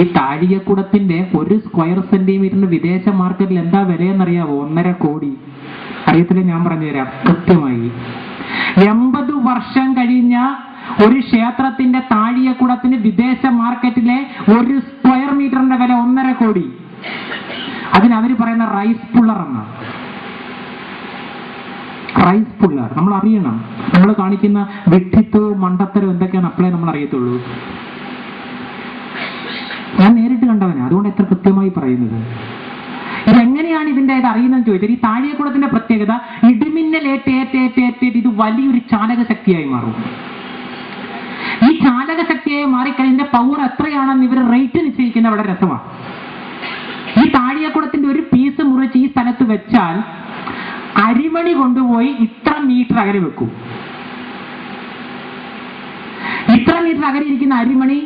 ഈ താഴികക്കുടത്തിന്റെ 1 സ്ക്വയർ സെന്റിമീറ്ററിന് വിദേശ മാർക്കറ്റിൽ എന്താ വിലയെന്നറിയാവോ? 1.5 കോടി. അറിയത്തില്ല, ഞാൻ പറഞ്ഞുതരാം കൃത്യമായി. 80 വർഷം കഴിഞ്ഞ ഒരു ക്ഷേത്രത്തിന്റെ താഴികക്കുടത്തിന് വിദേശ മാർക്കറ്റിലെ 1 സ്ക്വയർ മീറ്ററിന്റെ വില 1.5 കോടി. അതിനവര് പറയുന്ന റൈസ് പുള്ളർ എന്നാണ്. റൈസ് പുള്ളർ നമ്മൾ അറിയണം. നമ്മൾ കാണിക്കുന്ന വെട്ടിത്തവും മണ്ടത്തരവും എന്തൊക്കെയാണ് അപ്പോഴേ നമ്മൾ അറിയത്തുള്ളൂ. ഞാൻ നേരിട്ട് കണ്ടവനാ, അതുകൊണ്ട് എത്ര കൃത്യമായി പറയുന്നത്. ഇതെങ്ങനെയാണ് ഇതിന്റെ ഇത് അറിയുന്നതെന്ന് ചോദിച്ചാൽ, ഈ താഴികക്കുടത്തിന്റെ പ്രത്യേകത ഇടിമിന്നൽ ഏറ്റേറ്റ് ഇത് വലിയൊരു ചാലക ശക്തിയായി മാറും. ഈ ചാലക ശക്തിയായി മാറിക്കഴിഞ്ഞ പവർ എത്രയാണെന്ന് ഇവർ റേറ്റ് നിശ്ചയിക്കുന്ന വളരെ രസമാണ്. ഈ താഴികക്കുടത്തിന്റെ ഒരു പീസ് മുറിച്ച് ഈ സ്ഥലത്ത് വെച്ചാൽ അരിമണി കൊണ്ടുപോയി ഇത്ര മീറ്റർ അകലെ വെക്കും. ഇത്ര മീറ്റർ അകലെ ഇരിക്കുന്ന അരിമണി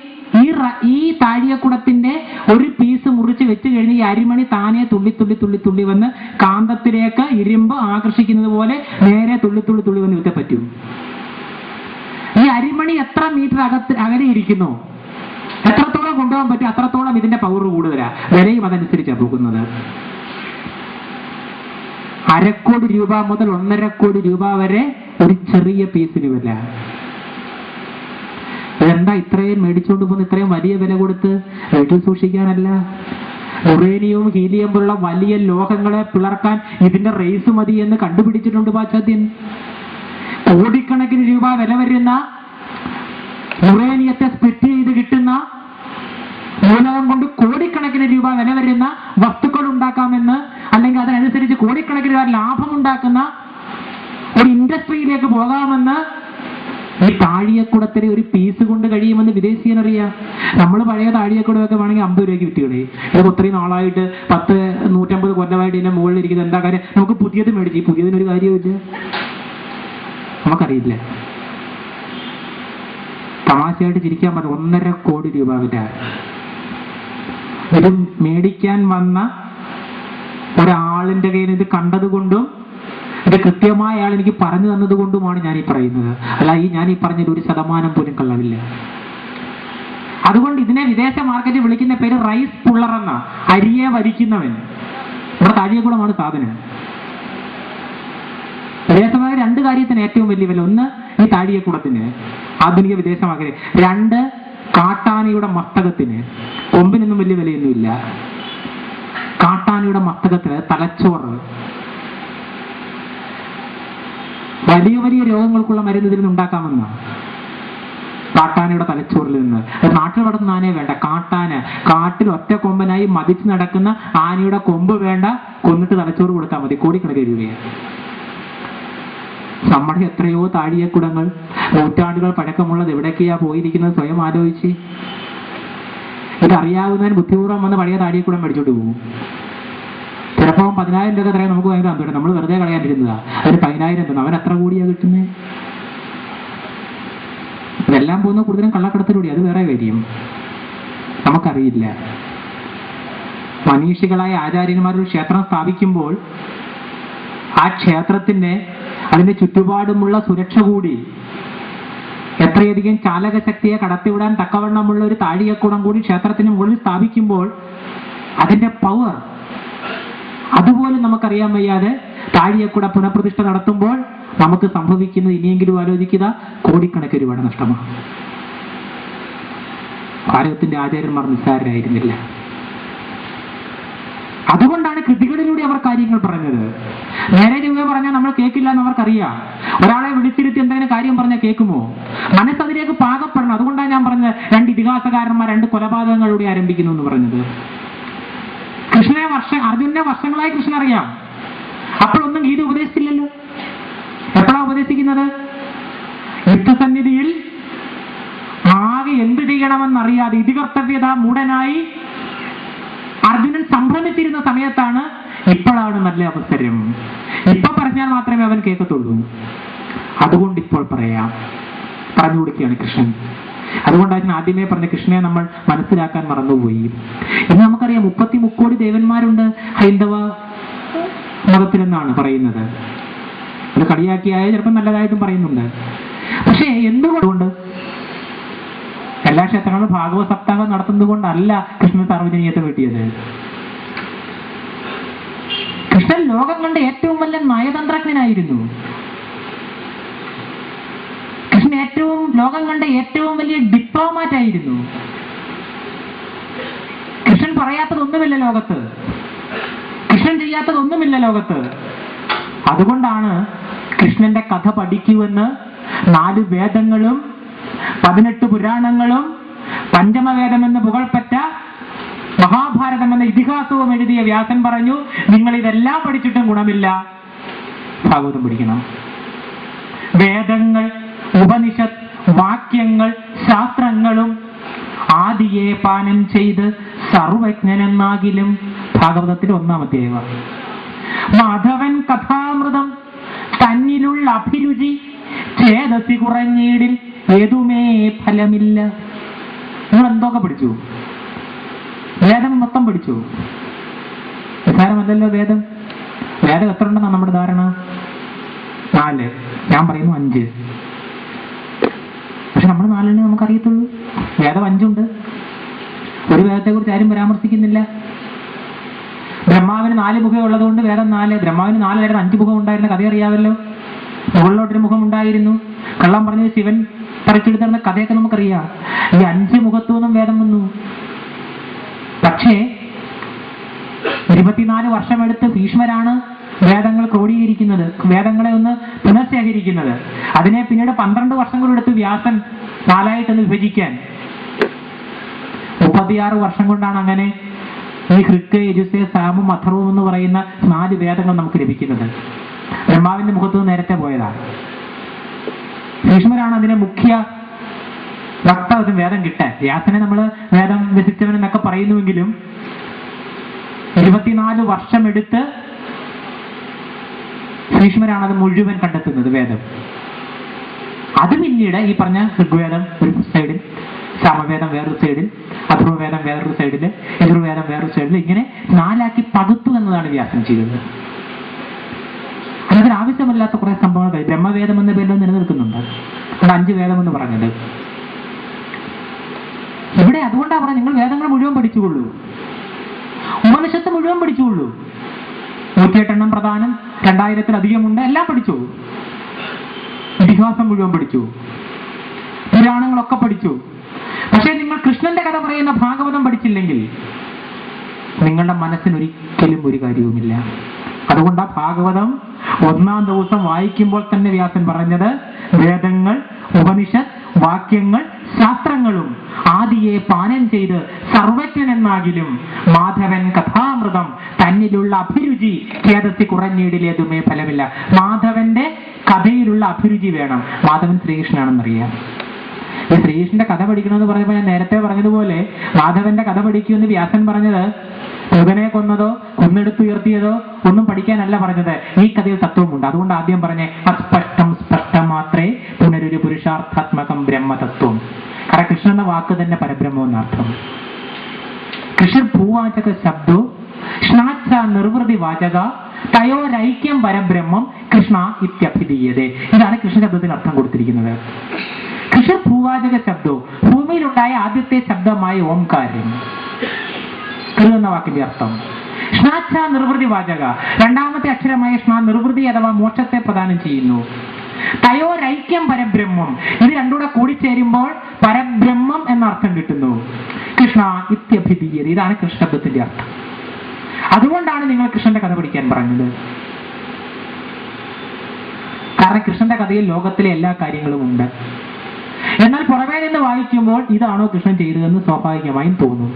ഈ താഴികക്കുടത്തിന്റെ ഒരു പീസ് മുറിച്ച് വെച്ച് കഴിഞ്ഞ് ഈ അരിമണി താനെ തുള്ളി വന്ന് കാന്തത്തിലേക്ക് ഇരുമ്പ് ആകർഷിക്കുന്നത് പോലെ നേരെ തുള്ളി വന്ന് വിത്തെ പറ്റും. ഈ അരിമണി എത്ര മീറ്റർ അകലെ ഇരിക്കുന്നു, എത്രത്തോളം കൊണ്ടുപോകാൻ പറ്റും, അത്രത്തോളം ഇതിന്റെ പവർ കൂടുതലാ. വിലയും അതനുസരിച്ചാണ് പോകുന്നത്. 1/2 കോടി രൂപ മുതൽ 1.5 കോടി രൂപ വരെ ഒരു ചെറിയ പീസിന് വില. എന്താ ഇത്രയും മേടിച്ചുകൊണ്ട് പോകുന്ന ഇത്രയും വലിയ വില കൊടുത്ത് വീട്ടിൽ സൂക്ഷിക്കാനല്ല. യുറേനിയവും ഹീലിയം പോലുള്ള വലിയ ലോഹങ്ങളെ പിളർക്കാൻ ഇതിന്റെ റേസ് മതി എന്ന് കണ്ടുപിടിച്ചിട്ടുണ്ട് പാശ്ചാത്യൻ. കോടിക്കണക്കിന് രൂപ വില വരുന്ന യുറേനിയത്തെ സ്പ്ലിറ്റ് ചെയ്ത് കിട്ടുന്ന മൂലകം കൊണ്ട് കോടിക്കണക്കിന് രൂപ വില വരുന്ന വസ്തുക്കൾ ഉണ്ടാക്കാമെന്ന്, അല്ലെങ്കിൽ അതിനനുസരിച്ച് കോടിക്കണക്കിന് രൂപ ലാഭം ഉണ്ടാക്കുന്ന ഒരു ഇൻഡസ്ട്രിയിലേക്ക് പോകാമെന്ന് ഈ താഴിയക്കുടത്തിന് ഒരു പീസ് കൊണ്ട് കഴിയുമെന്ന് വിദേശീയനറിയാം. നമ്മൾ പഴയ താഴിയക്കുടമൊക്കെ വേണമെങ്കിൽ 50 രൂപയ്ക്ക് വിറ്റുകളെ. ഇത് ഒത്തിരി നാളായിട്ട് 150 കൊല്ലമായിട്ട് ഇതിന്റെ മുകളിൽ ഇരിക്കുന്നത് എന്താ കാര്യം? നമുക്ക് പുതിയത് മേടിച്ചു. ഈ പുതിയതിനൊരു കാര്യമില്ല, നമുക്കറിയില്ല. തമാശയായിട്ട് ചിരിക്കാൻ പറ്റും. 1.5 കോടി രൂപ വില. ഇത് മേടിക്കാൻ വന്ന ഒരാളിന്റെ കയ്യിൽ ഇത് കണ്ടതുകൊണ്ടും ഇത് കൃത്യമായ ആൾ എനിക്ക് പറഞ്ഞു തന്നത് കൊണ്ടുമാണ് ഞാൻ ഈ പറയുന്നത്. അല്ല, ഞാൻ ഈ പറഞ്ഞതിൽ 1% പോലും കള്ളവില്ല. അതുകൊണ്ട് ഇതിനെ വിദേശ മാർക്കറ്റിൽ വിളിക്കുന്ന പേര് റൈസ് പുള്ളർ എന്ന, അരിയെ വരിക്കുന്നവൻ. ഇവിടെ താഴിയക്കുളമാണ് സാധനം. വിദേശമായ 2 കാര്യത്തിന് ഏറ്റവും വലിയ വില. ഒന്ന് ഈ താഴിയക്കുളത്തിന്, ആധുനിക വിദേശ മാർക്കറ്റ്. 2 കാട്ടാനയുടെ മസ്തകത്തിന്. കൊമ്പിനൊന്നും വലിയ വിലയൊന്നുമില്ല. കാട്ടാനയുടെ മസ്തകത്തിന് തലച്ചോറ്. വലിയ വലിയ രോഗങ്ങൾക്കുള്ള മരുന്ന് ഇതിൽ നിന്ന് ഉണ്ടാക്കാമെന്നാണ്. കാട്ടാനയുടെ തലച്ചോറിൽ നിന്ന്. നാട്ടിൽ വളർത്തുന്ന ആനയെ വേണ്ട, കാട്ടാന. കാട്ടിൽ ഒറ്റ കൊമ്പനായി മതിച്ച് നടക്കുന്ന ആനയുടെ കൊമ്പ് വേണ്ട, കൊന്നിട്ട് തലച്ചോറ് കൊടുത്താൽ മതി. കോടിക്കണക്കിന് രൂപയാണ്. നമ്മുടെ എത്രയോ താഴിയക്കുടങ്ങൾ നൂറ്റാണ്ടുകൾ പഴക്കമുള്ളത് എവിടേക്കാ പോയിരിക്കുന്നത് സ്വയം ആലോചിച്ച്. ഇതറിയാവുന്നതിന് ബുദ്ധിപൂർവ്വം വന്ന് പഴയ താഴിയക്കുടം മേടിച്ചോണ്ട് പോകും. ചിലപ്പോൾ 10,000 രൂപ തരാൻ നമുക്ക് ഭയങ്കര അന്തരം. നമ്മൾ വെറുതെ കളയാണ്ടിരുന്നതാ. അതിന് 10,000 തന്നെ. അവൻ എത്ര കൂടിയാ കിട്ടുന്നത്? ഇതെല്ലാം പോകുന്ന കൂടുതലും കള്ളക്കടത്തിലൂടെ. അത് വേറെ കാര്യം, നമുക്കറിയില്ല. മനീഷികളായ ആചാര്യന്മാർ ഒരു ക്ഷേത്രം സ്ഥാപിക്കുമ്പോൾ ആ ക്ഷേത്രത്തിന്റെ അതിന്റെ ചുറ്റുപാടുമുള്ള സുരക്ഷ കൂടി, എത്രയധികം ചാലകശക്തിയെ കടത്തിവിടാൻ തക്കവണ്ണമുള്ള ഒരു താഴികക്കുടം കൂടി ക്ഷേത്രത്തിന് മുകളിൽ സ്ഥാപിക്കുമ്പോൾ അതിന്റെ പവർ അതുപോലും നമുക്കറിയാൻ വയ്യാതെ താഴിയക്കുട പുനഃപ്രതിഷ്ഠ നടത്തുമ്പോൾ നമുക്ക് സംഭവിക്കുന്നത് ഇനിയെങ്കിലും ആലോചിക്കുക, കോടിക്കണക്കിന് രൂപയുടെ നഷ്ടമാണ്. ഭാരതത്തിന്റെ ആചാര്യന്മാർ നിസ്സാരരായിരുന്നില്ല. അതുകൊണ്ടാണ് കൃതികളിലൂടെ അവർ കാര്യങ്ങൾ പറഞ്ഞത്. നേരെ രൂപ പറഞ്ഞാൽ നമ്മൾ കേൾക്കില്ല എന്ന് അവർക്കറിയാം. ഒരാളെ വിളിച്ചിരുത്തി എന്തെങ്കിലും കാര്യം പറഞ്ഞാൽ കേൾക്കുമോ? മനസ്സതിലേക്ക് പാകപ്പെടണം. അതുകൊണ്ടാണ് ഞാൻ പറഞ്ഞത് 2 ഇതിഹാസകാരന്മാർ 2 കൊലപാതകങ്ങളിലൂടെ ആരംഭിക്കുന്നു എന്ന് പറഞ്ഞത്. അർജുനെ വർഷങ്ങളായി കൃഷ്ണൻ അറിയാം. അപ്പോഴൊന്നും ഗീത ഉപദേശിച്ചില്ലല്ലോ. എപ്പോഴാ ഉപദേശിക്കുന്നത്? യുദ്ധസന്നിധിയിൽ ആകെ എന്ത് ചെയ്യണമെന്നറിയാതെ ഇതികർത്തവ്യത മൂടനായി അർജുനൻ സംഭ്രമിച്ചിരുന്ന സമയത്താണ് ഇപ്പോഴാണ് നല്ല അവസരം. ഇപ്പൊ പറഞ്ഞാൽ മാത്രമേ അവൻ കേൾക്കത്തുള്ളൂ. അതുകൊണ്ട് ഇപ്പോൾ പറഞ്ഞു കൊടുക്കുകയാണ് കൃഷ്ണൻ. അതുകൊണ്ടാണ് ആദ്യമേ പറഞ്ഞ കൃഷ്ണനെ നമ്മൾ മനസ്സിലാക്കാൻ മറന്നുപോയി. ഇന്ന് നമുക്കറിയാം 33 കോടി ദേവന്മാരുണ്ട് ഹൈന്ദവ മതത്തിലെന്നാണ് പറയുന്നത്. അത് കളിയാക്കിയായ ചിലപ്പോൾ നല്ലതായിട്ടും പറയുന്നുണ്ട്. പക്ഷേ എന്തുകൊണ്ട് എല്ലാ ക്ഷേത്രങ്ങളും ഭാഗവത സപ്താഹം നടത്തുന്നത് കൊണ്ടല്ല കൃഷ്ണൻ സാർവജനീയത്തെ കിട്ടിയത്. കൃഷ്ണൻ ലോകം കണ്ട ഏറ്റവും വലിയ നയതന്ത്രജ്ഞനായിരുന്നു. കൃഷ്ണൻ ലോകം കണ്ട ഏറ്റവും വലിയ ഡിപ്ലോമാറ്റ് ആയിരുന്നു. കൃഷ്ണൻ പറയാത്തതൊന്നുമില്ല ലോകത്ത്. കൃഷ്ണൻ ചെയ്യാത്തതൊന്നുമില്ല ലോകത്ത്. അതുകൊണ്ടാണ് കൃഷ്ണന്റെ കഥ പഠിക്കുമെന്ന് 4 വേദങ്ങളും 18 പുരാണങ്ങളും പഞ്ചമവേദമെന്ന് പുകൾപ്പെട്ട മഹാഭാരതം എന്ന ഇതിഹാസവും എഴുതിയ വ്യാസൻ പറഞ്ഞു, നിങ്ങൾ ഇതെല്ലാം പഠിച്ചിട്ടും ഗുണമില്ല, ഭാഗവതം പഠിക്കണം. വേദങ്ങൾ, ഉപനിഷത്ത്, വാക്യങ്ങൾ, ശാസ്ത്രങ്ങളും ആദിയെ പാനം ചെയ്ത് സർവജ്ഞനെന്നാകിലും ഭാഗവതത്തിൽ 1-ാം അധ്യായം. മാധവൻ കഥാമൃതം തന്നിലുള്ള അഭിരുചി ചേതസി കുറഞ്ഞീടിൽ ഏതുമേ ഫലമില്ല. നിങ്ങൾ എന്തൊക്കെ പഠിച്ചു? വേദം മൊത്തം പഠിച്ചു. നിസ്സാരമല്ലല്ലോ വേദം. വേദം എത്ര ഉണ്ടെന്നാണ് നമ്മുടെ ധാരണ? 4. ഞാൻ പറയുന്നു 5. പക്ഷെ നമ്മൾ 4 നമുക്കറിയത്തുള്ളൂ. വേദം 5 ഉണ്ട്. ഒരു വേദത്തെ കുറിച്ച് ആരും പരാമർശിക്കുന്നില്ല. ബ്രഹ്മാവിന് 4 മുഖം ഉള്ളതുകൊണ്ട് വേദം 4. ബ്രഹ്മാവിന് 4 അല്ലാതെ 5 മുഖം ഉണ്ടായിരുന്ന കഥ അറിയാമല്ലോ. മുകളിലോട്ടൊരു മുഖം ഉണ്ടായിരുന്നു. കള്ളം പറഞ്ഞത് ശിവൻ പറിച്ചെടുത്തിരുന്ന കഥയൊക്കെ നമുക്കറിയാം. ഈ 5 മുഖത്തു നിന്നും വേദം വന്നു. പക്ഷേ 24 വർഷമെടുത്ത് ഭീഷ്മരാണ് വേദങ്ങൾ ക്രോഡീകരിക്കുന്നത്, വേദങ്ങളെ ഒന്ന് പുനഃശേഖരിക്കുന്നത്. അതിനെ പിന്നീട് 12 വർഷങ്ങളെടുത്ത് വ്യാസൻ 4ആയിട്ടൊന്ന് വിഭജിക്കാൻ. 36 വർഷം കൊണ്ടാണ് അങ്ങനെ ഈ ഹൃക്ക്, യജുസ്, സാമും, അഥർവം എന്ന് പറയുന്ന 4 വേദങ്ങൾ നമുക്ക് ലഭിക്കുന്നത്. ബ്രഹ്മാവിന്റെ മുഖത്ത് നേരത്തെ പോയതാണ്. ഭീഷ്മരാണ് അതിനെ മുഖ്യ വക്താവ് വേദം കിട്ടാൻ. വ്യാസനെ നമ്മൾ വേദം വ്യസിച്ചവൻ എന്നൊക്കെ പറയുന്നുവെങ്കിലും 24 വർഷമെടുത്ത് ഭീഷ്മരാണ് അത് മുഴുവൻ കണ്ടെത്തുന്നത് വേദം. അത് പിന്നീട് ഈ പറഞ്ഞ ഋഗ്വേദം ഒരു സൈഡിൽ, സാമവേദം വേറൊരു സൈഡിൽ, അഥർവവേദം വേറൊരു സൈഡിൽ, യജുർവേദം വേറൊരു സൈഡിൽ, ഇങ്ങനെ 4ആക്കി പകുത്തു എന്നതാണ് വ്യാസൻ ചെയ്തത്. അതിന് ആവശ്യമില്ലാത്ത കുറെ സംഭവങ്ങൾ ബ്രഹ്മവേദം എന്ന പേരിൽ നിലനിൽക്കുന്നുണ്ട്. അവിടെ 5 വേദം എന്ന് പറഞ്ഞത് ഇവിടെ അതുകൊണ്ടാണ് പറഞ്ഞത് നിങ്ങൾ വേദങ്ങൾ മുഴുവൻ പഠിച്ചുകൊള്ളൂ, ഉപനിഷത്ത് മുഴുവൻ പഠിച്ചുകൊള്ളൂ. 108 എണ്ണം പ്രധാനം, 2000-ലധികമുണ്ട്, എല്ലാം പഠിച്ചു. ഇതിഹാസം മുഴുവൻ പഠിച്ചു, പുരാണങ്ങളൊക്കെ പഠിച്ചു. പക്ഷേ നിങ്ങൾ കൃഷ്ണന്റെ കഥ പറയുന്ന ഭാഗവതം പഠിച്ചില്ലെങ്കിൽ നിങ്ങളുടെ മനസ്സിനൊരിക്കലും ഒരു കാര്യവുമില്ല. അതുകൊണ്ട് ആ ഭാഗവതം 1-ാം ദിവസം വായിക്കുമ്പോൾ തന്നെ വ്യാസൻ പറഞ്ഞത് വേദങ്ങൾ, ഉപനിഷത്ത്, വാക്യങ്ങൾ, ശാസ്ത്രങ്ങളും ആദിയെ പാനം ചെയ്ത് സർവജ്ഞനെന്നാകിലും മാധവൻ കഥാമൃതം തന്നിലുള്ള അഭിരുചി ഖേദത്തി കുറഞ്ഞിടിലേതുമേ ഫലമില്ല. മാധവന്റെ കഥയിലുള്ള അഭിരുചി വേണം. മാധവൻ ശ്രീകൃഷ്ണനാണെന്നറിയാം. ഈ ശ്രീകൃഷ്ണന്റെ കഥ പഠിക്കണമെന്ന് പറഞ്ഞപ്പോൾ ഞാൻ നേരത്തെ പറഞ്ഞതുപോലെ മാധവന്റെ കഥ പഠിക്കുമെന്ന് വ്യാസൻ പറഞ്ഞത് മൃഗനെ കൊന്നതോ കൊന്നെടുത്തുയർത്തിയതോ ഒന്നും പഠിക്കാനല്ല പറഞ്ഞത്. ഈ കഥയിൽ തത്വമുണ്ട്. അതുകൊണ്ട് ആദ്യം പറഞ്ഞേ അസ്പഷ്ടം സ്പഷ്ടം മാത്രേ പുനരൊരു പുരുഷാർത്ഥാത്മകം ബ്രഹ്മതത്വം. കാരണം കൃഷ്ണൻ എന്ന വാക്ക് തന്നെ പരബ്രഹ്മം എന്നർത്ഥം. കൃഷ്ണ ഭൂവാചക ശബ്ദോ ശ്നാച്ച നിർവൃതി വാചക തയോരൈക്യം പരബ്രഹ്മം കൃഷ്ണ ഇത്യഭിധീയതേ. ഇതാണ് കൃഷ്ണ ശബ്ദത്തിന് അർത്ഥം കൊടുത്തിരിക്കുന്നത്. കൃഷ്ണ ഭൂവാചക ശബ്ദോ, ഭൂമിയിലുണ്ടായ ആദ്യത്തെ ശബ്ദമായ ഓംകാരം എന്ന വാക്കിന്റെ അർത്ഥം. ശ്നാച്ച നിർവൃതി വാചക, രണ്ടാമത്തെ അക്ഷരമായ ശ്ന നിർവൃതി അഥവാ മോക്ഷത്തെ പ്രദാനം ചെയ്യുന്നു. തയോരൈക്യം പരബ്രഹ്മം, ഇത് രണ്ടുകൂടെ കൂടിച്ചേരുമ്പോൾ പരബ്രഹ്മം എന്ന അർത്ഥം കിട്ടുന്നു. കൃഷ്ണ ഇത്യഭിധീയത, ഇതാണ് കൃഷ്ണ ശബ്ദത്തിന്റെ അർത്ഥം. അതുകൊണ്ടാണ് നിങ്ങൾ കൃഷ്ണന്റെ കഥ പഠിക്കാൻ പറഞ്ഞത്. കാരണം കൃഷ്ണന്റെ കഥയിൽ ലോകത്തിലെ എല്ലാ കാര്യങ്ങളും ഉണ്ട്. എന്നാൽ പുറമേ നിന്ന് വായിക്കുമ്പോൾ ഇതാണോ കൃഷ്ണൻ ചെയ്തതെന്ന് സ്വാഭാവികമായും തോന്നും.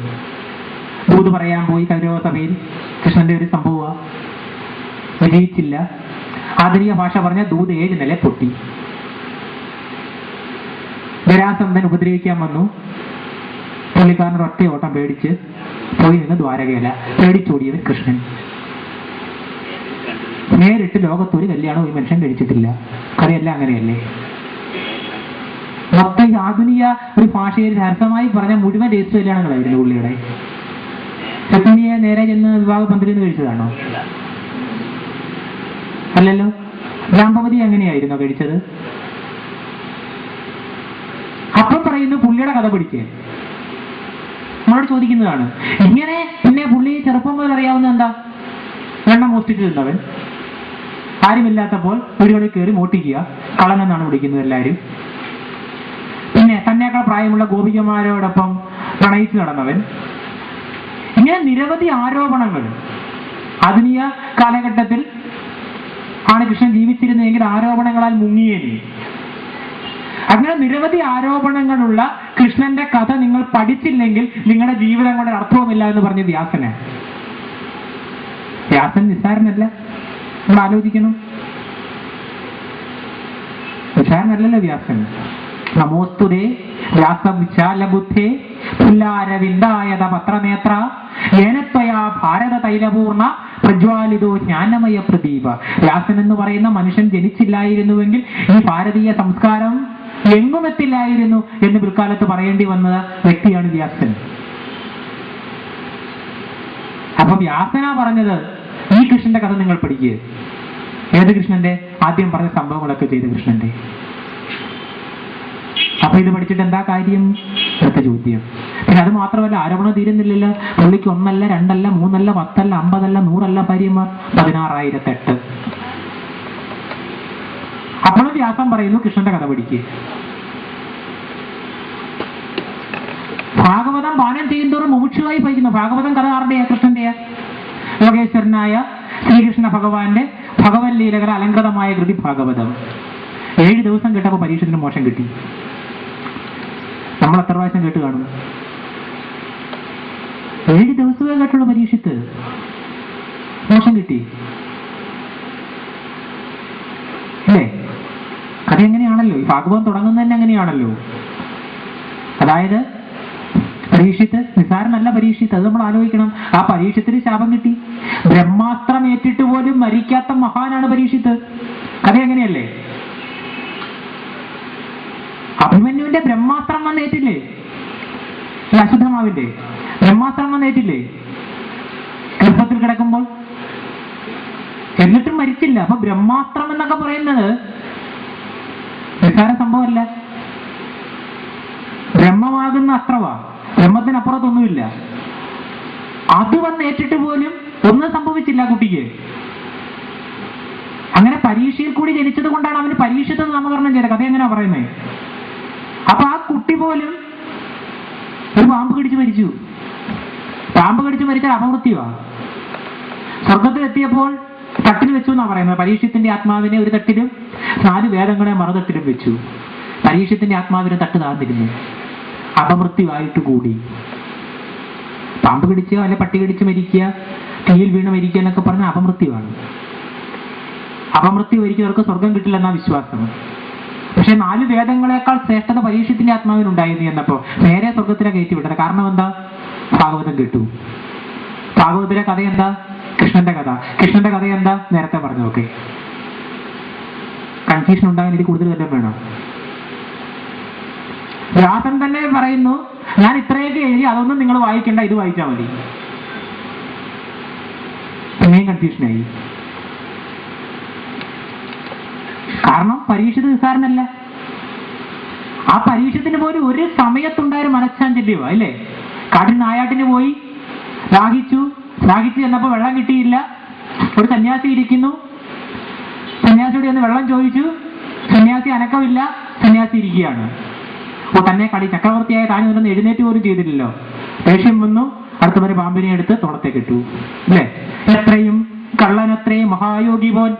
ദൂത് പറയാൻ പോയി കൗരവ സഭയിൽ കൃഷ്ണന്റെ ഒരു സംഭവം വിജയിച്ചില്ല. ആധുനിക ഭാഷ പറഞ്ഞ ദൂത് 7 നില പൊട്ടി. ജരാസന്ധൻ ഉപദ്രവിക്കാൻ വന്നു. പുള്ളിക്കാരൻ ഒറ്റ ഓട്ടം പേടിച്ച് പോയി നിന്ന് ദ്വാരകയില. പേടിച്ചോടിയത് കൃഷ്ണൻ. നേരിട്ട് ലോകത്തൊരു കല്യാണം ഈ മനുഷ്യൻ കഴിച്ചിട്ടില്ല. കഥയെല്ലാം അങ്ങനെയല്ലേ. മൊത്തം ആധുനിക ഒരു ഭാഷയിൽ രഹസ്യമായി പറഞ്ഞ മുഴുവൻ രജിസ്റ്റർ കല്യാണങ്ങളായിരുന്നു പുള്ളിയുടെ. രുക്മിണിയെ നേരെ ചെന്ന് വിവാഹ പന്തലിൽ നിന്ന് കഴിച്ചതാണോ? അല്ലല്ലോ. ജാമ്പവതി എങ്ങനെയായിരുന്നോ കഴിച്ചത്? അപ്പം പറയുന്നു പുള്ളിയുടെ കഥ പഠിച്ചേ. നമ്മളോട് ചോദിക്കുന്നതാണ്. ഇങ്ങനെ പിന്നെ പുള്ളി ചെറുപ്പം മുതൽ അറിയാവുന്ന എന്താ? എണ്ണ മോഷ്ടിച്ചു തിന്നവൻ, ആരുമില്ലാത്തപ്പോൾ വീടുകളിൽ കയറി മോട്ടിക്കുക, കള്ളനെന്നാണ് വിളിക്കുന്നത് എല്ലാവരും. പിന്നെ തന്നേക്കാൾ പ്രായമുള്ള ഗോപികമാരോടൊപ്പം പ്രണയിച്ചു നടന്നവൻ. ഇങ്ങനെ നിരവധി ആരോപണങ്ങൾ. ആധുനിക കാലഘട്ടത്തിൽ ആണ് കൃഷ്ണൻ ജീവിച്ചിരുന്നതെങ്കിൽ ആരോപണങ്ങളാൽ മുങ്ങിയേനെ. അങ്ങനെ നിരവധി ആരോപണങ്ങളുള്ള കൃഷ്ണന്റെ കഥ നിങ്ങൾ പഠിച്ചില്ലെങ്കിൽ നിങ്ങളുടെ ജീവിതം കൊണ്ട് അർത്ഥവുമില്ല എന്ന് പറഞ്ഞ വ്യാസന്. വ്യാസൻ നിസ്സാരനല്ല, നമ്മൾ ആലോചിക്കണം. നിസ്സാരനല്ലല്ലോ വ്യാസൻ. നമോസ്തുതേ വ്യാസവിശാലബുദ്ധേ പുല്ലാരവിന്ദായത പത്രനേത്ര ഏനത്വയാ ഭാരത തൈലപൂർണ പ്രജ്വാലിതോ ജ്ഞാനമയ പ്രദീപ. വ്യാസൻ എന്ന് പറയുന്ന മനുഷ്യൻ ജനിച്ചില്ലായിരുന്നുവെങ്കിൽ ഈ ഭാരതീയ സംസ്കാരം എങ്ങും എത്തില്ലായിരുന്നു എന്ന് പിൽക്കാലത്ത് പറയേണ്ടി വന്ന വ്യക്തിയാണ് വ്യാസൻ. അപ്പൊ വ്യാസനാ പറഞ്ഞത് ഈ കൃഷ്ണന്റെ കഥ നിങ്ങൾ പഠിക്കുക. ഏത് കൃഷ്ണന്റെ? ആദ്യം പറഞ്ഞ സംഭവങ്ങളൊക്കെ ചെയ്ത കൃഷ്ണന്റെ. അപ്പൊ ഇത് പഠിച്ചിട്ട് എന്താ കാര്യം? അടുത്ത ചോദ്യം. പിന്നെ അത് മാത്രമല്ല, ആരോപണം തീരുന്നില്ലല്ലോ. പുള്ളിക്ക് 1 അല്ല 2 അല്ല 3 അല്ല 10 അല്ല 50 അല്ല 100 അല്ല ഭാര്യമാർ, 16,008. അപ്പോഴും വ്യാസം പറയുന്നു കൃഷ്ണന്റെ കഥ പഠിക്കുക. ഭാഗവതം പാനം ചെയ്യുന്നതോറും മുമുക്ഷുവായി ഭവിക്കുന്നു. ഭാഗവതം കഥ ആരുടെയാ? കൃഷ്ണന്റെയാ? യോഗേശ്വരനായ ശ്രീകൃഷ്ണ ഭഗവാന്റെ ഭഗവത് ലീലകൾ അലങ്കൃതമായ കൃതി ഭാഗവതം. 7 ദിവസം കേട്ടപ്പോൾ പരീക്ഷത്തിന് മോശം കിട്ടി. നമ്മൾ എത്ര പ്രാവശ്യം കേട്ട് കാണും? 7 ദിവസമേ കേട്ടുള്ള പരീക്ഷത്ത് മോശം കിട്ടി അല്ലേ? കഥ എങ്ങനെയാണല്ലോ, ഈ ഭാഗവതം തുടങ്ങുന്നത് തന്നെ അങ്ങനെയാണല്ലോ. അതായത് പരീക്ഷിത്ത് നിസാരനല്ല പരീക്ഷിത്ത്, അത് നമ്മൾ ആലോചിക്കണം. ആ പരീക്ഷത്തിന് ശാപം കിട്ടി. ബ്രഹ്മാസ്ത്രം ഏറ്റിട്ട് പോലും മരിക്കാത്ത മഹാനാണ് പരീക്ഷിത്ത്. കഥ എങ്ങനെയല്ലേ? അഭിമന്യുവിന്റെ ബ്രഹ്മാസ്ത്രം വന്നേറ്റില്ലേ? ഈ അശുദ്ധമാവിന്റെ ബ്രഹ്മാസ്ത്രം വന്നേറ്റില്ലേ ഗർഭത്തിൽ കിടക്കുമ്പോൾ? എന്നിട്ടും മരിച്ചില്ല. അപ്പൊ ബ്രഹ്മാസ്ത്രം എന്നൊക്കെ പറയുന്നത് നിസ്സാര സംഭവമല്ല. ബ്രഹ്മമാകുന്ന അസ്ത്രവാ, ബ്രഹ്മത്തിനപ്പുറത്തൊന്നുമില്ല. അത് വന്നേറ്റിട്ട് പോലും ഒന്നും സംഭവിച്ചില്ല കുട്ടിക്ക്. അങ്ങനെ പരീക്ഷയിൽ കൂടി ജനിച്ചത് കൊണ്ടാണ് അവന് പരീക്ഷത്ത് നാമകരണം ചെയ്തത്. കഥ എങ്ങനെയാ പറയുന്നത്? അപ്പൊ ആ കുട്ടി പോലും ഒരു പാമ്പ് കടിച്ച് മരിച്ചു. പാമ്പ് കടിച്ച് മരിച്ചാൽ അപവൃത്തിയാ. സ്വർഗത്തിലെത്തിയപ്പോൾ തട്ടിൽ വെച്ചു എന്നാ പറയുന്നത്. പരീക്ഷത്തിന്റെ ആത്മാവിനെ ഒരു തട്ടിലും 4 വേദങ്ങളെ മറുതട്ടിലും വെച്ചു. പരീക്ഷത്തിന്റെ ആത്മാവിനെ തട്ട് താഴ്ന്നിരുന്നു. അപമൃത്യുവായിട്ട് കൂടി. പാമ്പ് കടിക്കുക, അല്ലെ പട്ടി കടിച്ച് മരിക്കുക, തീയിൽ വീണ് മരിക്കുക എന്നൊക്കെ പറഞ്ഞ അപമൃത്യുവാണ്. അപമൃത്യു ഒരിക്കവർക്ക് സ്വർഗം കിട്ടില്ലെന്നാ വിശ്വാസം. പക്ഷെ 4 വേദങ്ങളെക്കാൾ ശ്രേഷ്ഠത പരീക്ഷത്തിന്റെ ആത്മാവിനുണ്ടായിരുന്നു എന്നപ്പോ നേരെ സ്വർഗത്തിലെ കയറ്റി വിട്ടത്. കാരണം എന്താ? ഭാഗവതം കേട്ടു. ഭാഗവതിലെ കഥ എന്താ? കൃഷ്ണന്റെ കഥ. കൃഷ്ണന്റെ കഥ എന്താ? നേരത്തെ പറഞ്ഞു. ഓക്കെ, കൺഫ്യൂഷൻ ഉണ്ടാകാൻ ഇത് കൂടുതൽ വല്ലതും വേണം? വ്യാസൻ തന്നെ പറയുന്നു, ഞാൻ ഇത്രയൊക്കെ എഴുതി, അതൊന്നും നിങ്ങൾ വായിക്കണ്ട, ഇത് വായിച്ചാൽ മതി. പിന്നെയും കൺഫ്യൂഷനായി. കാരണം പരീക്ഷത്ത് നിസ്സാരനല്ല. ആ പരീക്ഷത്തിന് പോലും ഒരു സമയത്തുണ്ടായ ഒരു മനഃശാഞ്ചല്യമാ അല്ലേ? കാട്ടിൽ നായാട്ടിന് പോയി ദാഹിച്ചു ചെന്നപ്പോ വെള്ളം കിട്ടിയില്ല. ഒരു സന്യാസി ഇരിക്കുന്നു. സന്യാസിയോട് ചെന്ന് വെള്ളം ചോദിച്ചു. സന്യാസി അനക്കമില്ല. സന്യാസി ഇരിക്കുകയാണ്. അപ്പൊ തന്നെ ചക്രവർത്തിയായ താനൊന്നും എഴുന്നേറ്റ് പോലും ചെയ്തില്ലല്ലോ. ദേഷ്യം വന്നു. അടുത്തവരെ പാമ്പിനെ എടുത്ത് തോളത്തേക്ക് ഇട്ടു അല്ലേ? എത്രയും കള്ളനത്രയും മഹായോഗി പോൻ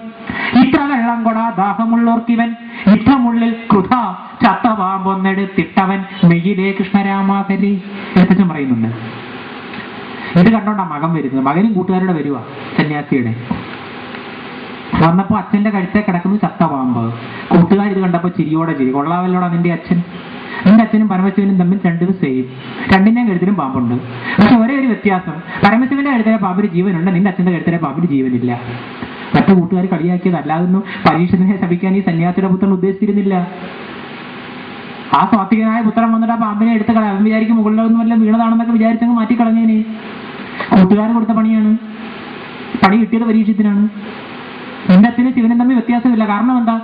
ഇത്ര വെള്ളം കൊടാ ദാഹമുള്ളോർക്കിവൻ യുദ്ധമുള്ളിൽ കൃത ചത്ത പാമ്പൊന്നെടുത്തിട്ടവൻ മെയ്യിലേ കൃഷ്ണരാമാകരി എത്തച്ചും പറയുന്നുണ്ട്. ഇത് കണ്ടോണ്ടാ മകൻ വരുന്നത്. മകനും കൂട്ടുകാരുടെ വരുക സന്യാസിയുടെ. വന്നപ്പോ അച്ഛന്റെ കഴുത്തെ കിടക്കുന്നു ചത്ത പാമ്പ്. കൂട്ടുകാർ ഇത് കണ്ടപ്പോ ചിരിയോടെ ചിരി. കൊള്ളാവല്ലോടാ നിന്റെ അച്ഛൻ. നിന്റെ അച്ഛനും പരമശിവനും തമ്മിൽ 2 സെയിം. 2ന്റെയും കഴുത്തിലും പാമ്പുണ്ട്. പക്ഷെ ഒരേ ഒരു വ്യത്യാസം, പരമശിവന്റെ കഴുത്തിലെ പാമ്പിന് ജീവനുണ്ട്, നിന്റെ അച്ഛന്റെ കഴുത്തിലെ പാമ്പിന് ജീവനില്ല. മറ്റു കൂട്ടുകാർ കളിയാക്കിയത് അല്ലാതൊന്നും പരീക്ഷനെ ശപിക്കാൻ ഈ സന്യാസിയുടെ പുത്രൻ ഉദ്ദേശിച്ചിരുന്നില്ല. ആ സ്വാത്വികനായ പുത്രൻ വന്നിട്ട് ആ പാമ്പിനെ എടുത്ത് കളയാം. അവൻ വിചാരിക്കും മുകളിലൊന്നും വല്ല വീണതാണെന്നൊക്കെ വിചാരിച്ചങ്ങ് മാറ്റിക്കളഞ്ഞേനെ. കൂട്ടുകാരൻ കൊടുത്ത പണിയാണ്. പണി കിട്ടിയത് പരീക്ഷത്തിനാണ്. നിന്റെ അച്ഛനും ശിവനും തമ്മിൽ വ്യത്യാസമില്ല. കാരണം എന്താ?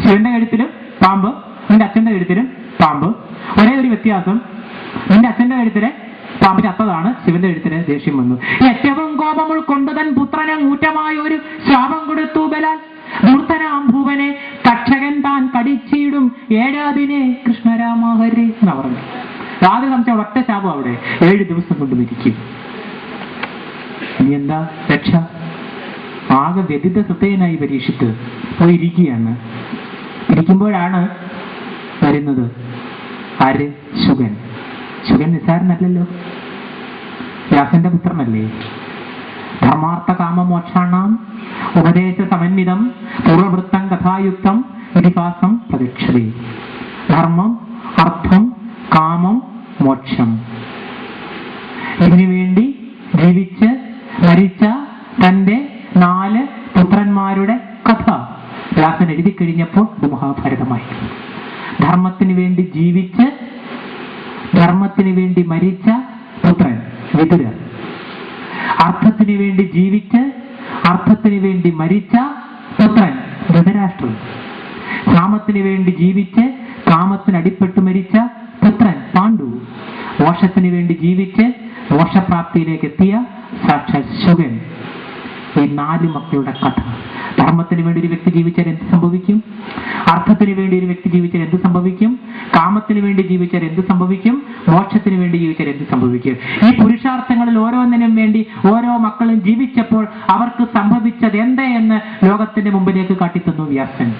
ശിവന്റെ കഴുത്തിലും പാമ്പ്, നിന്റെ അച്ഛന്റെ കഴുത്തിലും പാമ്പ്. ഒരേ ഒരു വ്യത്യാസം, നിന്റെ അച്ഛന്റെ കഴുത്തിലെ പാമ്പ് ചത്തതാണ്, ശിവന്റെ കഴുത്തിലെ ദേഷ്യം വന്നു. ഏറ്റവും കോപം ഉൾക്കൊണ്ട് തൻ പുത്രന് ഊറ്റമായ ഒരു ശാപം കൊടുത്തു ബലാൽ മൂർത്തനാം ഭൂവനെ തക്ഷകൻ താൻ കടിച്ചിടും ഏഴാതിനെ കൃഷ്ണരാമഹരി എന്നാ പറഞ്ഞു. യാതൊരു സംശയം, ഒറ്റ ശാപം അവിടെ 7 ദിവസം കൊണ്ട് മരിക്കും. ഇനി എന്താ രക്ഷ? ആകെ വ്യതിത ഹൃദയനായി പരീക്ഷിത്ത് പോയിരിക്കുകയാണ്. ഇരിക്കുമ്പോഴാണ് വരുന്നത് ആര്? ശുഗൻ. ശുഗൻ നിസ്സാരനല്ലല്ലോ, വ്യാസന്റെ പുത്രനല്ലേ. ധർമാർത്ഥ കാമമോക്ഷാണാം ഉപദേശ സമന്വിതം പൂർവവൃത്തം കഥായുക്തം ഇതിഹാസം പ്രതീക്ഷതേ. ധർമ്മം, അർത്ഥം, കാമം, മോക്ഷം, ഇതിനു വേണ്ടി ജീവിച്ച് മരിച്ച തന്റെ 4 പുത്രന്മാരുടെ കഥ വ്യാസൻ എഴുതി കഴിഞ്ഞപ്പോൾ ഇത് മഹാഭാരതമായി. ധർമ്മത്തിന് വേണ്ടി ജീവിച്ച് ധർമ്മത്തിന് വേണ്ടി മരിച്ച പുത്രൻ വിതുരർ, അർത്ഥത്തിന് വേണ്ടി ജീവിച്ച് അർത്ഥത്തിന് വേണ്ടി മരിച്ച പുത്രൻ ധൃതരാഷ്ട്രൻ, കാമത്തിന് വേണ്ടി ജീവിച്ച് കാമത്തിന് അടിപ്പെട്ട് മരിച്ച പുത്രൻ പാണ്ഡു, മോക്ഷത്തിന് വേണ്ടി ജീവിച്ച് മോക്ഷപ്രാപ്തിയിലേക്ക് എത്തിയ സാക്ഷാൽ ശുഗൻ. ഈ 4 മക്കളുടെ കഥ. ധർമ്മത്തിന് വേണ്ടി ഒരു വ്യക്തി ജീവിച്ചാൽ എന്ത് സംഭവിക്കും? അർത്ഥത്തിന് വേണ്ടി ഒരു വ്യക്തി ജീവിച്ചാൽ എന്ത് സംഭവിക്കും? കാമത്തിന് വേണ്ടി ജീവിച്ചാൽ എന്ത് സംഭവിക്കും, മോക്ഷത്തിന് വേണ്ടി ജീവിച്ചാൽ എന്ത് സംഭവിക്കും. ഈ പുരുഷാർത്ഥങ്ങളിൽ ഓരോന്നിനും വേണ്ടി ഓരോ മക്കളും ജീവിച്ചപ്പോൾ അവർക്ക് സംഭവിച്ചത് എന്താ എന്ന് ലോകത്തിന്റെ മുമ്പിലേക്ക് കാട്ടിത്തന്നു വ്യാസൻ.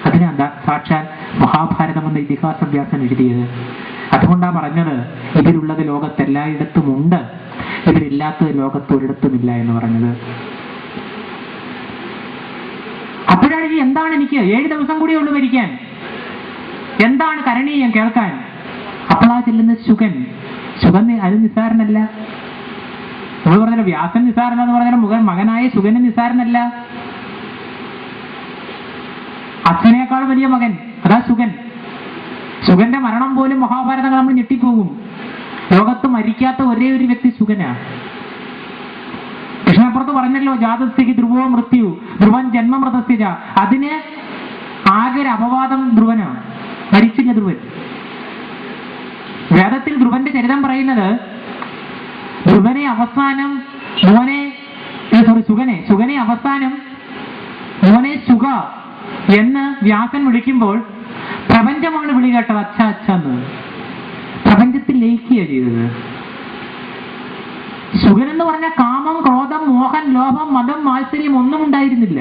അതിനാ സാക്ഷാൽ മഹാഭാരതം എന്ന ഇതിഹാസം വ്യാസൻ എഴുതിയത്. അതുകൊണ്ടാണ് പറഞ്ഞത്, ഇതിലുള്ളത് ലോകത്തെല്ലായിടത്തും ഉണ്ട്, ഇതിലില്ലാത്തത് ലോകത്ത് ഒരിടത്തുമില്ല എന്ന് പറഞ്ഞത്. അപ്പോഴാണ് ഈ എന്താണ് എനിക്ക് 7 ദിവസം കൂടിയേ ഉള്ളൂ മരിക്കാൻ, എന്താണ് കരണീയം കേൾക്കാൻ. അപ്പോഴാ ചെല്ലുന്ന ശുഗൻ അത് നിസ്സാരനല്ല. നമ്മൾ പറഞ്ഞല്ലോ വ്യാസൻ നിസ്സാരനെന്ന് പറഞ്ഞാൽ മകനായ ശുഗന് നിസ്സാരനല്ല. അച്ഛനേക്കാൾ വലിയ മകൻ, അതാ ശുഗൻ. ശുഗന്റെ മരണം പോലും മഹാഭാരതങ്ങൾ നമ്മൾ ഞെട്ടിപ്പോകും. ലോകത്ത് മരിക്കാത്ത ഒരേ ഒരു വ്യക്തി ശുഗനാണ്. കൃഷ്ണപ്പുറത്ത് പറഞ്ഞല്ലോ, ജാതസ്ഥിക്ക് ധ്രുവോ മൃത്യു ധ്രുവൻ ജന്മമൃതസ്ഥിത. അതിന് ആകെ ഒരു അപവാദം ധ്രുവനാണ്, മരിച്ചില്ല ധ്രുവൻ. വേദത്തിൽ ധ്രുവന്റെ ചരിതം പറയുന്നത്, ധ്രുവനെ അവസാനം ശുഗനെ അവസാനം മോനെ ശുഗ എന്ന് വ്യാസൻ വിളിക്കുമ്പോൾ പ്രപഞ്ചമാണ് വിളി കേട്ടത്, അച്ഛ അച്ഛന്ന്. പ്രപഞ്ചത്തിൽ ലയിക്കുകയാണ് ചെയ്തത്. ശുഗൻ എന്ന് പറഞ്ഞ കാമം, ക്രോധം, മോഹം, ലോഭം, മതം, മാത്സര്യം ഒന്നും ഉണ്ടായിരുന്നില്ല.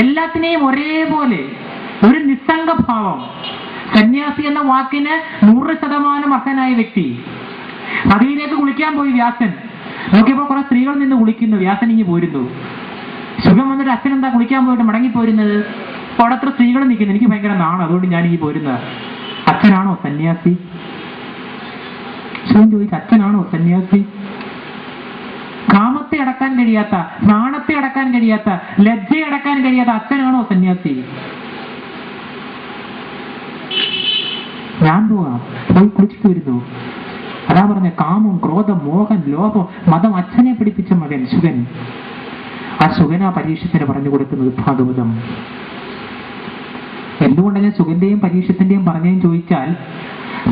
എല്ലാത്തിനെയും ഒരേപോലെ ഒരു നിസ്സംഗഭാവം. സന്യാസി എന്ന വാക്കിന് 100% അർഹനായ വ്യക്തി. നദിയിലേക്ക് കുളിക്കാൻ പോയി വ്യാസൻ. നോക്കിയപ്പോൾ കുറെ സ്ത്രീകൾ നിന്ന് കുളിക്കുന്നു. വ്യാസൻ ഇങ്ങ് പോരുന്നു. ശുഗം വന്നിട്ട് അച്ഛൻ എന്താ കുളിക്കാൻ പോയിട്ട് മടങ്ങിപ്പോരുന്നത്? അവിടെ അത്ര സ്ത്രീകൾ നിൽക്കുന്നു, എനിക്ക് ഭയങ്കര നാണം, അതുകൊണ്ട് ഞാൻ ഈ പോരുന്നത്. അച്ഛനാണോ സന്യാസി? ശിവൻ ചോദിച്ചു, അച്ഛനാണോ സന്യാസി? കാമത്തെ അടക്കാൻ കഴിയാത്ത, നാണത്തെ അടക്കാൻ കഴിയാത്ത, ലജ്ജയെ അടക്കാൻ കഴിയാത്ത അച്ഛനാണോ സന്യാസി? ഞാൻ പോയി കുളിച്ചിട്ട് വരുന്നു. അതാ പറഞ്ഞ കാമം, ക്രോധം, മോഹം, ലോഭം, മതം അച്ഛനെ പഠിപ്പിച്ച മകൻ ശുഗൻ. ആ ശുഗനാ പരീക്ഷത്തിന് പറഞ്ഞു കൊടുക്കുന്നത് ഭാഗവതം. എന്തുകൊണ്ടാണ് ഞാൻ ശുഗന്റെയും പരീക്ഷത്തിന്റെയും പറഞ്ഞതെന്ന് ചോദിച്ചാൽ,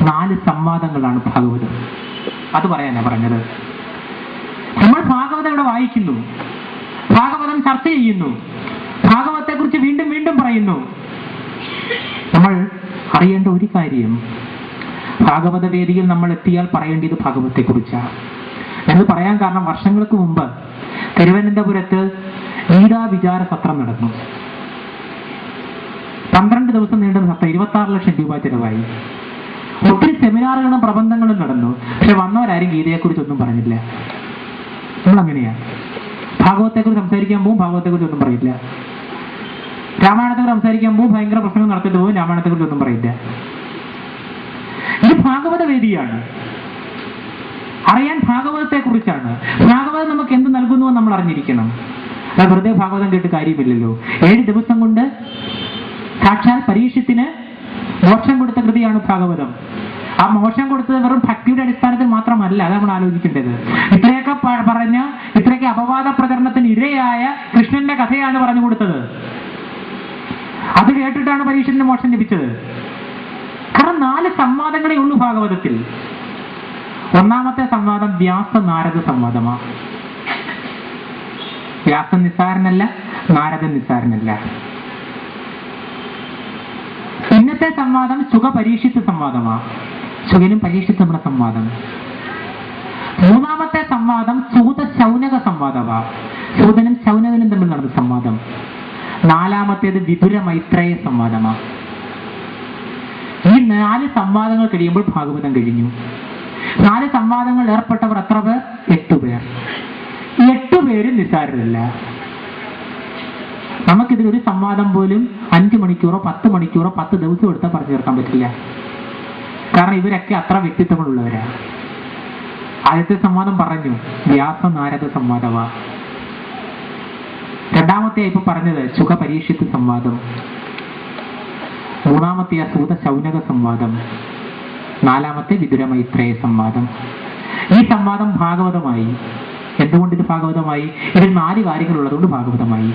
4 സംവാദങ്ങളാണ് ഭാഗവതം. അത് പറയാനാ പറഞ്ഞത്. നമ്മൾ ഭാഗവതം ഇവിടെ വായിക്കുന്നു, ഭാഗവതം ചർച്ച ചെയ്യുന്നു, ഭാഗവതത്തെ കുറിച്ച് വീണ്ടും വീണ്ടും പറയുന്നു. നമ്മൾ അറിയേണ്ട ഒരു കാര്യം, ഭാഗവത വേദിയിൽ നമ്മൾ എത്തിയാൽ പറയേണ്ടത് ഭാഗവതത്തെ കുറിച്ചാണ്. എന്ന് പറയാൻ കാരണം, വർഷങ്ങൾക്ക് മുമ്പ് തിരുവനന്തപുരത്ത് ഗീതാ വിചാര സത്രം നടന്നു. 12 ദിവസം നീണ്ടുന്ന സത്രം, 26 ലക്ഷം രൂപ ചെലവായി. ഒത്തിരി സെമിനാറുകളും പ്രബന്ധങ്ങളും നടന്നു. പക്ഷെ വന്നവരാരും ഗീതയെക്കുറിച്ചൊന്നും പറഞ്ഞില്ല. നമ്മളങ്ങനെയാ, ഭാഗവതത്തെക്കുറിച്ച് സംസാരിക്കാൻ പോകും, ഭാഗവതത്തെക്കുറിച്ച് ഒന്നും പറയില്ല. രാമായണത്തെക്കുറിച്ച് സംസാരിക്കാൻ പോകും, ഭയങ്കര പ്രശ്നങ്ങൾ നടത്തിയിട്ട് പോകും, രാമായണത്തെക്കുറിച്ച് ഒന്നും പറയില്ല. ഇത് ഭാഗവത വേദിയാണ്. അറിയാൻ ഭാഗവതത്തെ കുറിച്ചാണ്. ഭാഗവതം നമുക്ക് എന്ത് നൽകുന്നു എന്ന് നമ്മൾ അറിഞ്ഞിരിക്കണം. അത് വെറുതെ ഭാഗവതം കേട്ട് കാര്യമില്ലല്ലോ. 7 ദിവസം കൊണ്ട് സാക്ഷാൽ പരീക്ഷത്തിന് മോക്ഷം കൊടുത്ത കൃതിയാണ് ഭാഗവതം. ആ മോക്ഷം കൊടുത്തത് വെറും ഭക്തിയുടെ അടിസ്ഥാനത്തിൽ മാത്രമല്ല, അത് നമ്മൾ ആലോചിക്കേണ്ടത്. ഇത്രയൊക്കെ പറഞ്ഞ, ഇത്രയൊക്കെ അപവാദ പ്രചരണത്തിന് ഇരയായ കൃഷ്ണന്റെ കഥയാണ് പറഞ്ഞു കൊടുത്തത്. അത് കേട്ടിട്ടാണ് പരീക്ഷത്തിന് മോക്ഷം ലഭിച്ചത്. കാരണം 4 സംവാദങ്ങളേ ഉള്ളൂ ഭാഗവതത്തിൽ. ഒന്നാമത്തെ സംവാദം വ്യാസ നാരദ സംവാദമാണ്. വ്യാസൻ നിസ്സാരനല്ല, നാരദൻ നിസ്സാരനല്ല. ഇന്നത്തെ സംവാദം ശുഗ പരീക്ഷിച്ച സംവാദമാണ്. ശുഗനും പരീക്ഷിച്ചുള്ള സംവാദം. 3ാമത്തെ സംവാദം സൂത ശൗനക സംവാദമാണ്. സൂതനും ശൗനകനും തമ്മിൽ നടന്ന സംവാദം. 4ാമത്തേത് വിതുര മൈത്രേയ സംവാദമാണ്. ഈ 4 സംവാദങ്ങൾ കഴിയുമ്പോൾ ഭാഗവതം കഴിഞ്ഞു. 4 സംവാദങ്ങൾ ഏർപ്പെട്ടവർ എത്ര പേർ? 8 പേർ. 8 പേരും നിസ്സാരരല്ല. നമുക്കിതിലൊരു സംവാദം പോലും 5 മണിക്കൂറോ 10 മണിക്കൂറോ 10 ദിവസം എടുത്താൽ പറഞ്ഞു തീർക്കാൻ പറ്റില്ല. കാരണം ഇവരൊക്കെ അത്ര വ്യക്തിത്വങ്ങളുള്ളവരാ. ആദ്യത്തെ സംവാദം പറഞ്ഞു, വ്യാസ നാരദ സംവാദമാ. 2ാമത്തെ ഇപ്പൊ പറഞ്ഞത് ശുഗ പരീക്ഷിത സംവാദം. 3ാമത്തെ സൂത ശൗനക സംവാദം. 4ാമത്തെ വിതുര മൈത്രേയ സംവാദം. ഈ സംവാദം ഭാഗവതമായി. എന്തുകൊണ്ട് ഇത് ഭാഗവതമായി? ഇതിൽ 4 കാര്യങ്ങളുള്ളതുകൊണ്ട് ഭാഗവതമായി.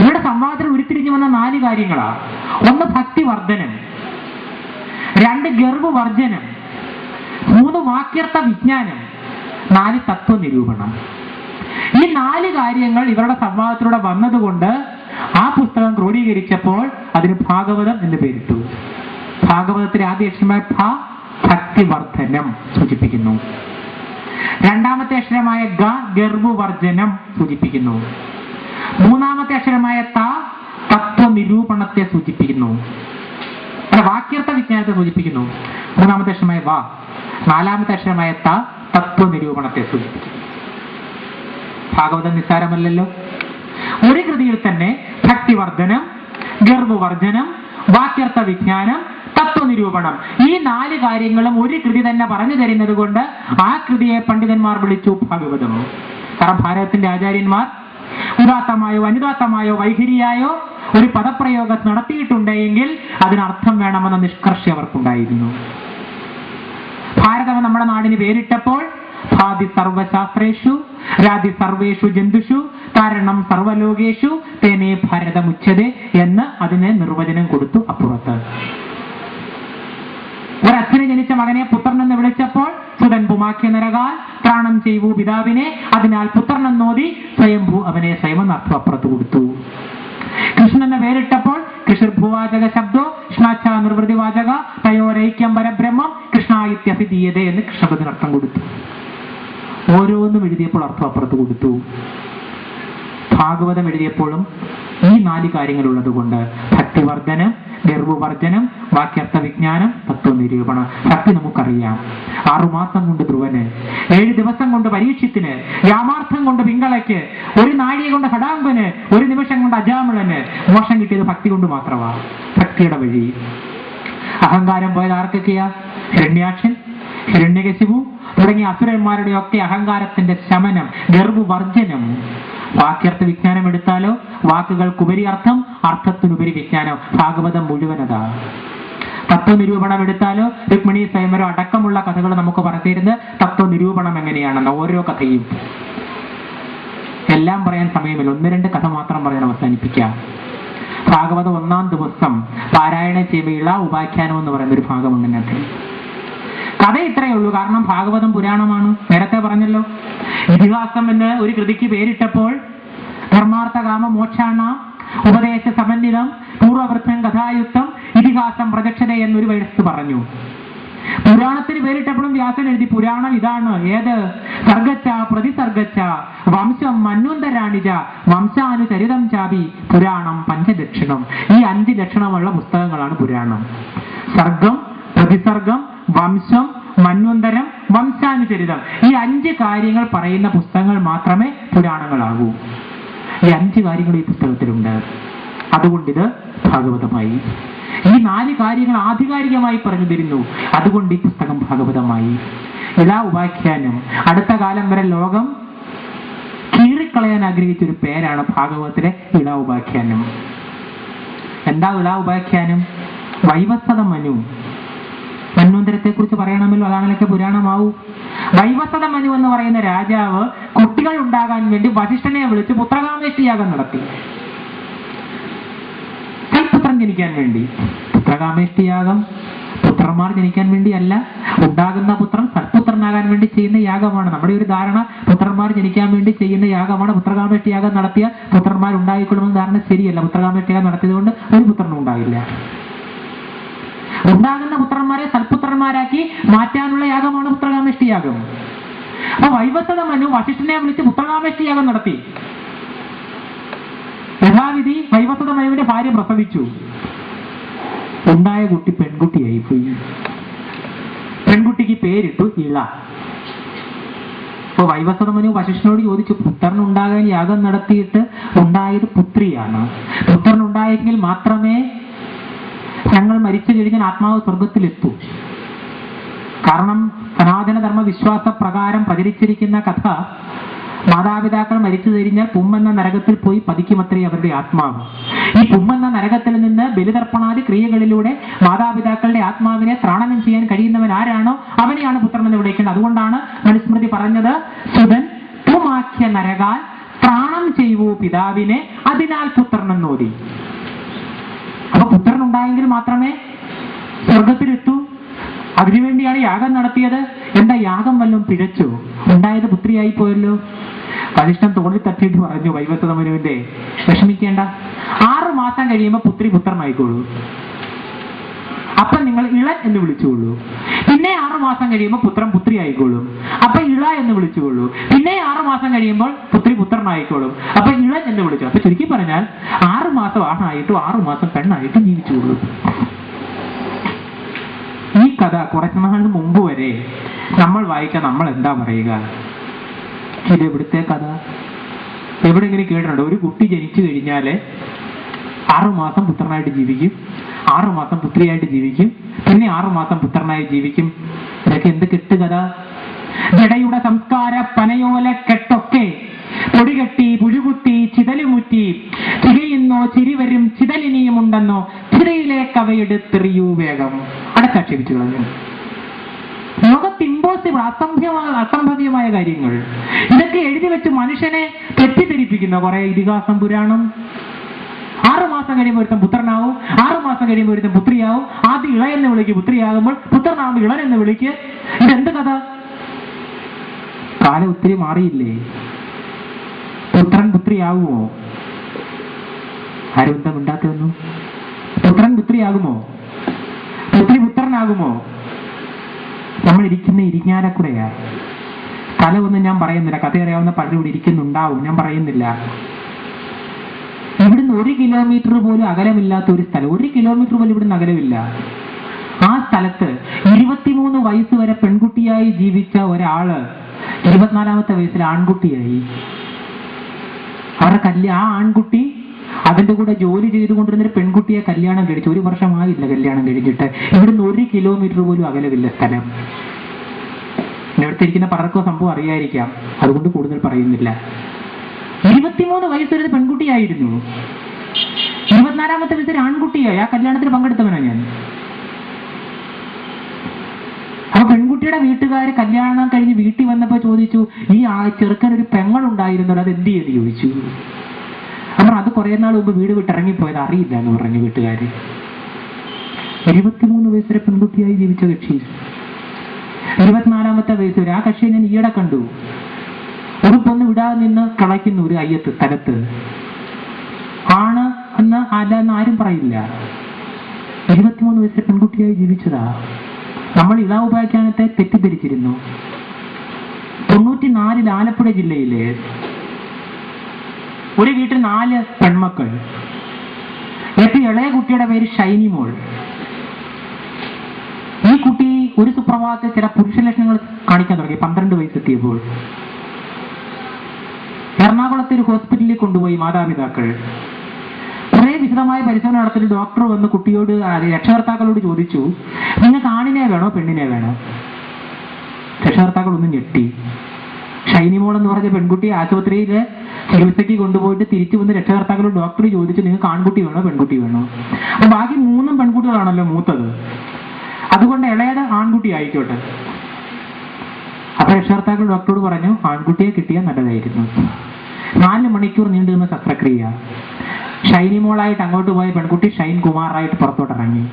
ഇവിടെ സംവാദത്തിൽ ഉരുത്തിരിഞ്ഞു വന്ന 4 കാര്യങ്ങളാ. 1 ഭക്തിവർദ്ധനം, 2 ഗർവവർജനം, 3 വാക്യർത്ഥ വിജ്ഞാനം, 4 തത്വനിരൂപണം. ഈ 4 കാര്യങ്ങൾ ഇവരുടെ സംവാദത്തിലൂടെ വന്നതുകൊണ്ട് ആ ആ പുസ്തകം ക്രോഡീകരിച്ചപ്പോൾ അതിന് ഭാഗവതം എന്ന് പേരിട്ടു. ഭാഗവതത്തിലെ ആദ്യ അക്ഷരമായ ഭ ഭക്തിവർദ്ധനം സൂചിപ്പിക്കുന്നു. രണ്ടാമത്തെ അക്ഷരമായ ഗ ഗർവവർജനം സൂചിപ്പിക്കുന്നു. മൂന്നാമത്തെ അക്ഷരമായ ത തത്വനിരൂപണത്തെ സൂചിപ്പിക്കുന്നു. വാക്യർത്ഥ വിജ്ഞാനത്തെ സൂചിപ്പിക്കുന്നു. മൂന്നാമത്തെ അക്ഷരമായ വ. നാലാമത്തെ അക്ഷരമായ ത തത്വനിരൂപണത്തെ സൂചിപ്പിക്കുന്നു. ഭാഗവതം നിസ്സാരമല്ലല്ലോ. ഒരു കൃതിയിൽ തന്നെ ഭക്തിവർദ്ധനം, ഗർവവർജനം, വാക്യർത്ഥ വിജ്ഞാനം, തത്വനിരൂപണം, ഈ 4 കാര്യങ്ങളും ഒരു കൃതി തന്നെ പറഞ്ഞു തരുന്നത് കൊണ്ട് ആ കൃതിയെ പണ്ഡിതന്മാർ വിളിച്ചു ഭാഗവതം. കാരണം ഭാരതത്തിന്റെ ആചാര്യന്മാർ ഉദാത്തമായോ അനുദാത്തമായോ വൈഖരിയായോ ഒരു പദപ്രയോഗം നടത്തിയിട്ടുണ്ടെങ്കിൽ അതിനർത്ഥം വേണമെന്ന നിഷ്കർഷ അവർക്കുണ്ടായിരുന്നു. ഭാരതം നമ്മുടെ നാടിന് പേരിട്ടപ്പോൾ ഭാതി സർവശാസ്ത്രേഷു രാതി സർവേഷു ജന്തുഷു കാരണം സർവലോകേഷു തേനേ ഭാരതമുച്യതേ എന്ന് അതിന് നിർവചനം കൊടുത്തു. അപ്പുറത്ത് ഒരച്ഛന് ജനിച്ച മകനെ പുത്രൻ എന്ന് വിളിച്ചപ്പോൾ സുതൻ പുമാക്കിയ നരകാൽ പ്രാണം ചെയ്വു പിതാവിനെ, അതിനാൽ പുത്രൻ എന്നോതി സ്വയംഭൂ അവനെ സ്വയമെന്നർത്ഥം അപ്പുറത്ത് കൊടുത്തു. കൃഷ്ണൻ എന്ന പേരിട്ടപ്പോൾ കൃഷിർഭുവാചക ശബ്ദോ കൃഷ്ണാച്ഛ നിർവൃതിവാചക തയോരൈക്യം പരബ്രഹ്മം കൃഷ്ണായിത്യഭിധീയതേ എന്ന് കൃഷ്ണപദത്തിന് അർത്ഥം കൊടുത്തു. ഓരോന്നും എഴുതിയപ്പോൾ അർത്ഥം അപ്പുറത്ത് കൊടുത്തു. ഭാഗവതം എഴുതിയപ്പോഴും ഈ 4 കാര്യങ്ങളുള്ളത് കൊണ്ട് ഭക്തിവർദ്ധനം, ഗർവവർദ്ധനം, വാക്യർത്ഥ വിജ്ഞാനം, തത്വനിരൂപണം. ഭക്തി നമുക്കറിയാം. 6 മാസം കൊണ്ട് ധ്രുവന്, 7 ദിവസം കൊണ്ട് പരീക്ഷത്തിന്, യാമാർത്ഥം കൊണ്ട് പിങ്കളയ്ക്ക്, 1 നാഴിക കൊണ്ട് ഹടാമ്പന്, 1 നിമിഷം കൊണ്ട് അജാമിളന്. മോക്ഷം കിട്ടിയത് ഭക്തി കൊണ്ട് മാത്രമാണ്. ഭക്തിയുടെ വഴി. അഹങ്കാരം പോയത് ആർക്കൊക്കെയാ? ഹിരണ്യാക്ഷൻ, ഹിരണ്യകശിപു തുടങ്ങിയ അസുരന്മാരുടെ ഒക്കെ അഹങ്കാരത്തിന്റെ ശമനം, ഗർവവർജനം. വാക്യർത്ഥ വിജ്ഞാനം എടുത്താലോ വാക്കുകൾക്കുപരി അർത്ഥം, അർത്ഥത്തിനുപരി വിജ്ഞാനം. ഭാഗവതം മുഴുവനതാ. തത്വനിരൂപണം എടുത്താലോ രുക്മിണി സ്വയംവരം അടക്കമുള്ള കഥകൾ നമുക്ക് പറഞ്ഞിരുന്നത് തത്വനിരൂപണം എങ്ങനെയാണെന്ന്. ഓരോ കഥയും എല്ലാം പറയാൻ സമയമില്ല. 1-2 കഥ മാത്രം പറയാൻ അവസാനിപ്പിക്കാം. ഭാഗവതം 1-ാം ദിവസം പാരായണം ചെയ്യുമ്പോൾ ഉപാഖ്യാനം എന്ന് പറയുന്ന ഒരു ഭാഗമുണ്ട്. അതിനകത്ത് കഥ ഇത്രയേ ഉള്ളൂ. കാരണം ഭാഗവതം പുരാണമാണ്. നേരത്തെ പറഞ്ഞല്ലോ, ഇതിഹാസം എന്ന് ഒരു കൃതിക്ക് പേരിട്ടപ്പോൾ ധർമാർത്ഥ കാമ മോക്ഷാണ ഉപദേശ സമന്വിതം പൂർവവൃത്തം കഥായുക്തം ഇതിഹാസം പ്രജക്ഷത എന്നൊരു വയസ്സ് പറഞ്ഞു. പുരാണത്തിന് പേരിട്ടപ്പോഴും വ്യാസൻ എഴുതി പുരാണം ഇതാണ്. ഏത്? സർഗച്ച പ്രതിസർഗച്ച വംശം മന്വന്തരാണിജ വംശാനുചരിതം ചാപി പുരാണം പഞ്ചലക്ഷണം. ഈ 5 ലക്ഷണമുള്ള പുസ്തകങ്ങളാണ് പുരാണം. സർഗം, പ്രതിസർഗം, വംശം, മന്വന്തരം, വംശാനുചരിതം. ഈ 5 കാര്യങ്ങൾ പറയുന്ന പുസ്തകങ്ങൾ മാത്രമേ പുരാണങ്ങളാകൂ. ഈ 5 കാര്യങ്ങൾ ഈ പുസ്തകത്തിലുണ്ട്. അതുകൊണ്ടിത് ഭാഗവതമായി. ഈ 4 കാര്യങ്ങൾ ആധികാരികമായി പറഞ്ഞു തരുന്നു. അതുകൊണ്ട് ഈ പുസ്തകം ഭാഗവതമായി. ഇളാ ഉപാഖ്യാനം. അടുത്ത കാലം വരെ ലോകം കീറിക്കളയാൻ ആഗ്രഹിച്ചൊരു പേരാണ് ഭാഗവതത്തിലെ ഇളാ ഉപാഖ്യാനം. എന്താ ഇളാ ഉപാഖ്യാനം? വൈവസ്വത മനു. മന്വന്തരത്തെ കുറിച്ച് പറയണമല്ലോ, അതാണല്ലോ പുരാണമാവൂ. വൈവസ്വത മനു എന്ന് പറയുന്ന രാജാവ് കുട്ടികൾ ഉണ്ടാകാൻ വേണ്ടി വസിഷ്ഠനെ വിളിച്ച് പുത്രകാമേഷ്ടി യാഗം നടത്തി. സൽപുത്രൻ ജനിക്കാൻ വേണ്ടി. പുത്രകാമേഷ്ടി യാഗം പുത്രന്മാർ ജനിക്കാൻ വേണ്ടിയല്ല, ഉണ്ടാകുന്ന പുത്രൻ സൽപുത്രനാകാൻ വേണ്ടി ചെയ്യുന്ന യാഗമാണ്. നമ്മുടെ ഒരു ധാരണ പുത്രന്മാർ ജനിക്കാൻ വേണ്ടി ചെയ്യുന്ന യാഗമാണ്. പുത്രകാമേഷ്ടി യാഗം നടത്തിയ പുത്രന്മാർ ഉണ്ടായിക്കൊള്ളുമെന്ന ധാരണ ശരിയല്ല. പുത്രകാമേഷ്ടി യാഗം നടത്തിയത് കൊണ്ട് ഒരു പുത്രനും ഉണ്ടാകില്ല. ഉണ്ടാകുന്ന പുത്രന്മാരെ സൽപുത്രന്മാരാക്കി മാറ്റാനുള്ള യാഗമാണ് പുത്രകാമേഷ്ടി യാഗം. അപ്പൊ വൈവസ്വത മനു വസിഷ്ഠനെ വിളിച്ച് പുത്രകാമേഷ്ടി യാഗം നടത്തി. യഥാവിധി വൈവസ്വത മനുവിന്റെ ഭാര്യ പ്രസവിച്ചു. ഉണ്ടായ കുട്ടി പെൺകുട്ടിയായി പോയി. പെൺകുട്ടിക്ക് പേരിട്ടു ഇള. അപ്പൊ വൈവസ്വത മനു വസിഷ്ഠനോട് ചോദിച്ചു, പുത്രനുണ്ടാകാൻ യാഗം നടത്തിയിട്ട് ഉണ്ടായത് പുത്രിയാണ്. പുത്രനുണ്ടായെങ്കിൽ മാത്രമേ ഞങ്ങൾ മരിച്ചു കഴിഞ്ഞാൽ ആത്മാവ് സ്വർഗത്തിലെത്തൂ. കാരണം സനാതനധർമ്മ വിശ്വാസ പ്രകാരം പ്രചരിച്ചിരിക്കുന്ന കഥ, മാതാപിതാക്കൾ മരിച്ചു കഴിഞ്ഞാൽ പുമ്മെന്ന നരകത്തിൽ പോയി പതിക്കുമത്രേ അവരുടെ ആത്മാവ്. ഈ പുമ്മെന്ന നരകത്തിൽ നിന്ന് ബലിതർപ്പണാദി ക്രിയകളിലൂടെ മാതാപിതാക്കളുടെ ആത്മാവിനെ ത്രാണനം ചെയ്യാൻ കഴിയുന്നവൻ ആരാണോ അവനെയാണ് പുത്രൻ എന്ന് വിളിക്കുന്നത്. അതുകൊണ്ടാണ് മനുസ്മൃതി പറഞ്ഞത്, സുതൻ പുമാഖ്യ നരകാൽ ത്രാണം ചെയ്വൂ പിതാവിനെ, അതിനാൽ പുത്രൻ എന്നോതി. അപ്പൊ പുത്രൻ ഉണ്ടായെങ്കിൽ മാത്രമേ സ്വർഗത്തിലെത്തൂ. അതിനുവേണ്ടിയാണ് യാഗം നടത്തിയത്. എന്താ യാഗം വല്ലതും പിഴച്ചു? ഉണ്ടായത് പുത്രിയായി പോയല്ലോ. വസിഷ്ഠൻ തോളിൽ തട്ടിയിട്ട് പറഞ്ഞു വൈവസ്വത മനുവിന്റെ, വിഷമിക്കേണ്ട, 6 മാസം കഴിയുമ്പോൾ പുത്രി പുത്രനായിക്കോളൂ. അപ്പൊ നിങ്ങൾ ഇളൻ എന്ന് വിളിച്ചുകൊള്ളൂ. പിന്നെ 6 മാസം കഴിയുമ്പോൾ പുത്രൻ പുത്രി ആയിക്കോളും. അപ്പൊ ഇള എന്ന് വിളിച്ചുകൊള്ളൂ. പിന്നെ 6 മാസം കഴിയുമ്പോൾ പുത്രി പുത്രനായിക്കോളും. അപ്പൊ ഇളൻ എന്ന് വിളിച്ചു. അപ്പൊ ചുരുക്കി പറഞ്ഞാൽ 6 മാസം ആണായിട്ടും 6 മാസം പെണ്ണായിട്ടും ജീവിച്ചുകൊള്ളൂ. ഈ കഥ കുറച്ചു നാളിന് മുമ്പ് വരെ നമ്മൾ വായിക്കാൻ നമ്മൾ എന്താ പറയുക? ഇത് എവിടുത്തെ കഥ? എവിടെയെങ്കിലും കേട്ടിട്ടുണ്ടോ? ഒരു കുട്ടി ജനിച്ചു കഴിഞ്ഞാല് 6 മാസം പുത്രനായിട്ട് ജീവിക്കും, 6 മാസം പുത്രിയായിട്ട് ജീവിക്കും, പിന്നെ 6 മാസം പുത്രനായി ജീവിക്കും. ഇതൊക്കെ എന്ത് കെട്ടുകഥ! ജടയുടെ സംസ്കാര പനയോല കെട്ടൊക്കെ പൊടികെട്ടി പുഴുകുത്തി ചിതലുമുറ്റി ചികയുന്നോ ചിരിവരും ചിതലിനിയുമുണ്ടെന്നോ ചിതയിലേക്ക് അവയെടുത്തെറിയൂ വേഗം. അടക്കാക്ഷേപിച്ചു കളഞ്ഞു. ലോകത്ത് ഇമ്പോസിബിൾ, അസംഭവ്യമായ കാര്യങ്ങൾ ഇതൊക്കെ എഴുതി വെച്ച് മനുഷ്യനെ തെറ്റിദ്ധരിപ്പിക്കുന്ന കുറെ ഇതിഹാസം പുരാണം. 6 മാസം കഴിയുമ്പോൾ ഒരുത്തൻ പുത്രനാവും, 6 മാസം കഴിയുമ്പോൾ ഒരുത്തൻ പുത്രിയാവും. ആദ്യം ഇളയെന്ന് വിളിക്ക്, പുത്രിയാകുമ്പോൾ പുത്രനാവുമ്പോൾ ഇളനെന്ന് വിളിക്ക്. ഇതെന്ത് കഥ? കാലം ഒത്തിരി മാറിയില്ലേ? പുത്രൻ പുത്രിയാകുമോ? ആരും എന്താ മിണ്ടാത്തതൊന്നും? പുത്രൻ പുത്രിയാകുമോ? പുത്രി പുത്രനാകുമോ? നമ്മൾ ഇരിക്കുന്ന ഇരിഞ്ഞാലക്കുടയാ. സ്ഥലമൊന്നും ഞാൻ പറയുന്നില്ല, കഥ അറിയാവുന്ന പലരും ഇവിടെ ഇരിക്കുന്നുണ്ടാവും, ഞാൻ പറയുന്നില്ല. ഇവിടുന്ന് 1 കിലോമീറ്റർ പോലും അകലമില്ലാത്ത ഒരു സ്ഥലം, 1 കിലോമീറ്റർ പോലും ഇവിടുന്ന് അകലമില്ല. ആ സ്ഥലത്ത് 23 വയസ്സ് വരെ പെൺകുട്ടിയായി ജീവിച്ച ഒരാള് 24ാമത്തെ വയസ്സിൽ ആൺകുട്ടിയായി. അവരുടെ ആ ആൺകുട്ടി അതിന്റെ കൂടെ ജോലി ചെയ്തുകൊണ്ടിരുന്നൊരു പെൺകുട്ടിയെ കല്യാണം കഴിച്ചു. 1 വർഷമായില്ല കല്യാണം കഴിഞ്ഞിട്ട്. ഇവിടുന്ന് 1 കിലോമീറ്റർ പോലും അകലമില്ല സ്ഥലം. ഇവിടുത്തിരിക്കുന്ന പലർക്കും സംഭവം അറിയാതിരിക്കാം, അതുകൊണ്ട് കൂടുതൽ പറയുന്നില്ല. 23 വയസ്സ് വരെ പെൺകുട്ടിയായിരുന്നു, 24ാമത്തെ വയസ്സിൽ ആൺകുട്ടിയായി. ആ കല്യാണത്തിൽ പങ്കെടുത്തവനാ ഞാൻ. അപ്പൊ പെൺകുട്ടിയുടെ വീട്ടുകാർ കല്യാണം കഴിഞ്ഞ് വീട്ടിൽ വന്നപ്പോ ചോദിച്ചു, ഈ ചെറുക്കൻ ഒരു പെങ്ങളുണ്ടായിരുന്നല്ലോ, അത് എന്ത് ചെയ്ത് ചോദിച്ചു. അവർ അത് കുറെ നാൾ മുമ്പ് വീട് വിട്ട് ഇറങ്ങിപ്പോയത് അറിയില്ല എന്ന് പറഞ്ഞു വീട്ടുകാര്. 23 വയസ്സ് വരെ പെൺകുട്ടിയായി ജീവിച്ച കക്ഷി 24ാമത്തെ വയസ്സ് വരെ. ആ കക്ഷിയെ ഞാൻ ഈയിടെ കണ്ടു. ഉടുപ്പൊന്ന് വിടാതെ നിന്ന് കളയ്ക്കുന്ന ഒരു അയ്യത്ത് സ്ഥലത്ത്. ആണ് എന്ന് അല്ലെന്ന് ആരും പറയില്ല. 23 വയസ്സ് പെൺകുട്ടിയായി ജീവിച്ചതാ. നമ്മൾ ഇളവുപാഖ്യാനത്തെ തെറ്റിദ്ധരിച്ചിരുന്നു. 94 ആലപ്പുഴ ജില്ലയിലെ ഒരു വീട്ടിൽ 4 പെൺമക്കൾ. ഏറ്റവും ഇളയ കുട്ടിയുടെ പേര് ഷൈനിമോൾ. ഈ കുട്ടി ഒരു സുപ്രഭാതത്തിൽ ചില പുരുഷ ലക്ഷണങ്ങൾ കാണിക്കാൻ തുടങ്ങി. 12 വയസ്സെത്തിയപ്പോൾ എറണാകുളത്തെ ഒരു ഹോസ്പിറ്റലിൽ കൊണ്ടുപോയി മാതാപിതാക്കൾ. കുറെ വിശദമായ പരിശോധന നടത്തിയിട്ട് ഡോക്ടർ വന്ന് കുട്ടിയോട്, രക്ഷകർത്താക്കളോട് ചോദിച്ചു, നിങ്ങൾക്ക് ആണിനെ വേണോ പെണ്ണിനെ വേണോ? രക്ഷകർത്താക്കൾ ഒന്ന് ഞെട്ടി. ഷൈനിമോൾ എന്ന് പറഞ്ഞ പെൺകുട്ടിയെ ആശുപത്രിയിൽ ചികിത്സയ്ക്ക് കൊണ്ടുപോയിട്ട് തിരിച്ചു വന്ന് രക്ഷകർത്താക്കളോട് ഡോക്ടർ ചോദിച്ചു, നിങ്ങൾക്ക് ആൺകുട്ടി വേണോ പെൺകുട്ടി വേണോ? അപ്പൊ ബാക്കി 3 പെൺകുട്ടികളാണല്ലോ മൂത്തത്, അതുകൊണ്ട് ഇളയത് ആൺകുട്ടി ആയിക്കോട്ടെ. അപ്പൊ രക്ഷകർത്താക്കൾ ഡോക്ടറോട് പറഞ്ഞു, ആൺകുട്ടിയെ കിട്ടിയാൽ നല്ലതായിരുന്നു. 4 മണിക്കൂർ നീണ്ടുനിന്ന ശസ്ത്രക്രിയ. ഷൈനിമോളായിട്ട് അങ്ങോട്ട് പോയ പെൺകുട്ടി ഷൈൻ കുമാറായിട്ട് പുറത്തോട്ട് ഇറങ്ങി.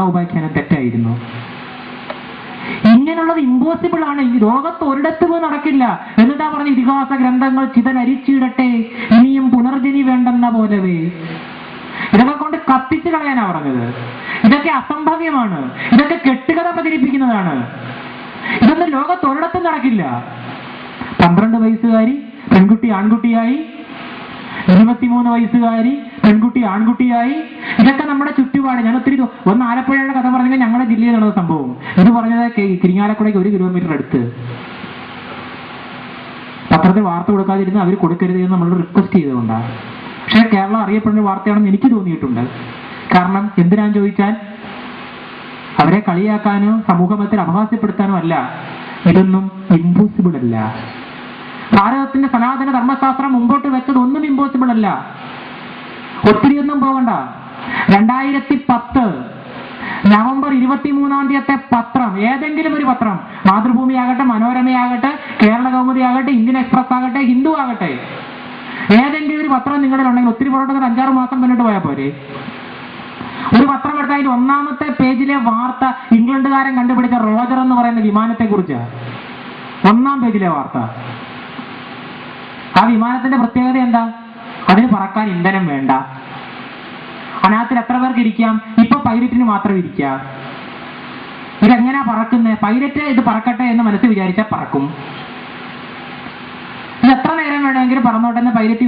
ഉപാഖ്യാനം തെറ്റായിരുന്നു. ഇങ്ങനെയുള്ളത് ഇമ്പോസിബിൾ ആണ്. ഈ ലോകത്ത് ഒരിടത്ത് പോയി നടക്കില്ല. എന്നിട്ടാ പറഞ്ഞ ഇതിഹാസ ഗ്രന്ഥങ്ങൾ ചിതലരിച്ചിടട്ടെ, ഇനിയും പുനർജനി വേണ്ടെന്ന പോലവേ. ഇതൊക്കെ കൊണ്ട് കത്തിച്ചു കളയാനാ പറഞ്ഞത്. ഇതൊക്കെ അസംഭവ്യമാണ്. ഇതൊക്കെ കെട്ടുകഥ പ്രചരിപ്പിക്കുന്നതാണ്. ഇതൊന്നും ലോകത്ത് ഒരിടത്തും നടക്കില്ല. 12 വയസ്സുകാരി പെൺകുട്ടി ആൺകുട്ടിയായി, 23 വയസ്സുകാരി പെൺകുട്ടി ആൺകുട്ടിയായി. ഇതൊക്കെ നമ്മുടെ ചുറ്റുപാട്. ഞാൻ ഒത്തിരി ഒന്ന് ആലപ്പുഴയുടെ കഥ പറഞ്ഞെങ്കിൽ ഞങ്ങളുടെ ജില്ലയിൽ നടന്ന സംഭവം. ഇത് പറഞ്ഞത് കിരിങ്ങാലക്കുടയ്ക്ക് 1 കിലോമീറ്റർ അടുത്ത്. പത്രത്തിൽ വാർത്ത കൊടുക്കാതിരുന്ന് അവർ കൊടുക്കരുത് എന്ന് നമ്മൾ റിക്വസ്റ്റ് ചെയ്തുകൊണ്ടാണ്. പക്ഷേ കേരളം അറിയപ്പെടുന്ന വാർത്തയാണെന്ന് എനിക്ക് തോന്നിയിട്ടുണ്ട്. കാരണം എന്തിനാന്ന് ചോദിച്ചാൽ അവരെ കളിയാക്കാനോ സമൂഹത്തിൽ അപഹാസ്യപ്പെടുത്താനോ അല്ല. ഇതൊന്നും ഇമ്പോസിബിൾ അല്ല. ഭാരതത്തിന്റെ സനാതന ധർമ്മശാസ്ത്രം മുമ്പോട്ട് വെച്ചത് ഒന്നും ഇമ്പോസിബിൾ അല്ല. ഒത്തിരിയൊന്നും പോകണ്ട. 2010 നവംബർ 23-ാം തീയതി പത്രം, ഏതെങ്കിലും ഒരു പത്രം, മാതൃഭൂമിയാകട്ടെ, മനോരമയാകട്ടെ, കേരള കൗമുദി ആകട്ടെ, ഇന്ത്യൻ എക്സ്പ്രസ് ആകട്ടെ, ഹിന്ദു ആകട്ടെ, ഏതെങ്കിലും ഒരു പത്രം നിങ്ങളിലുണ്ടെങ്കിൽ, ഒത്തിരി പുറത്തൊക്കെ 5-6 മാസം മുന്നോട്ട് പോയാൽ പോരെ. ഒരു പത്രം എടുത്താൽ അതിന്റെ 1-ാമത്തെ പേജിലെ വാർത്ത ഇംഗ്ലണ്ടുകാരൻ കണ്ടുപിടിച്ച റോജർ എന്ന് പറയുന്ന വിമാനത്തെ കുറിച്ച്. 1-ാം പേജിലെ വാർത്ത. ആ വിമാനത്തിന്റെ പ്രത്യേകത എന്താ? അതിന് പറക്കാൻ ഇന്ധനം വേണ്ട. അതിനകത്തിൽ എത്ര പേർക്ക് ഇരിക്കാം? ഇപ്പൊ പൈലറ്റിന് മാത്രം ഇരിക്കാം. ഇതെങ്ങനെയാ പറക്കുന്നത്? പൈലറ്റ് ഇത് പറക്കട്ടെ എന്ന് മനസ്സിൽ വിചാരിച്ചാൽ പറക്കും. ഇത് എത്ര നേരം വേണമെങ്കിലും പറന്നോട്ടെ എന്ന് പൈലറ്റ്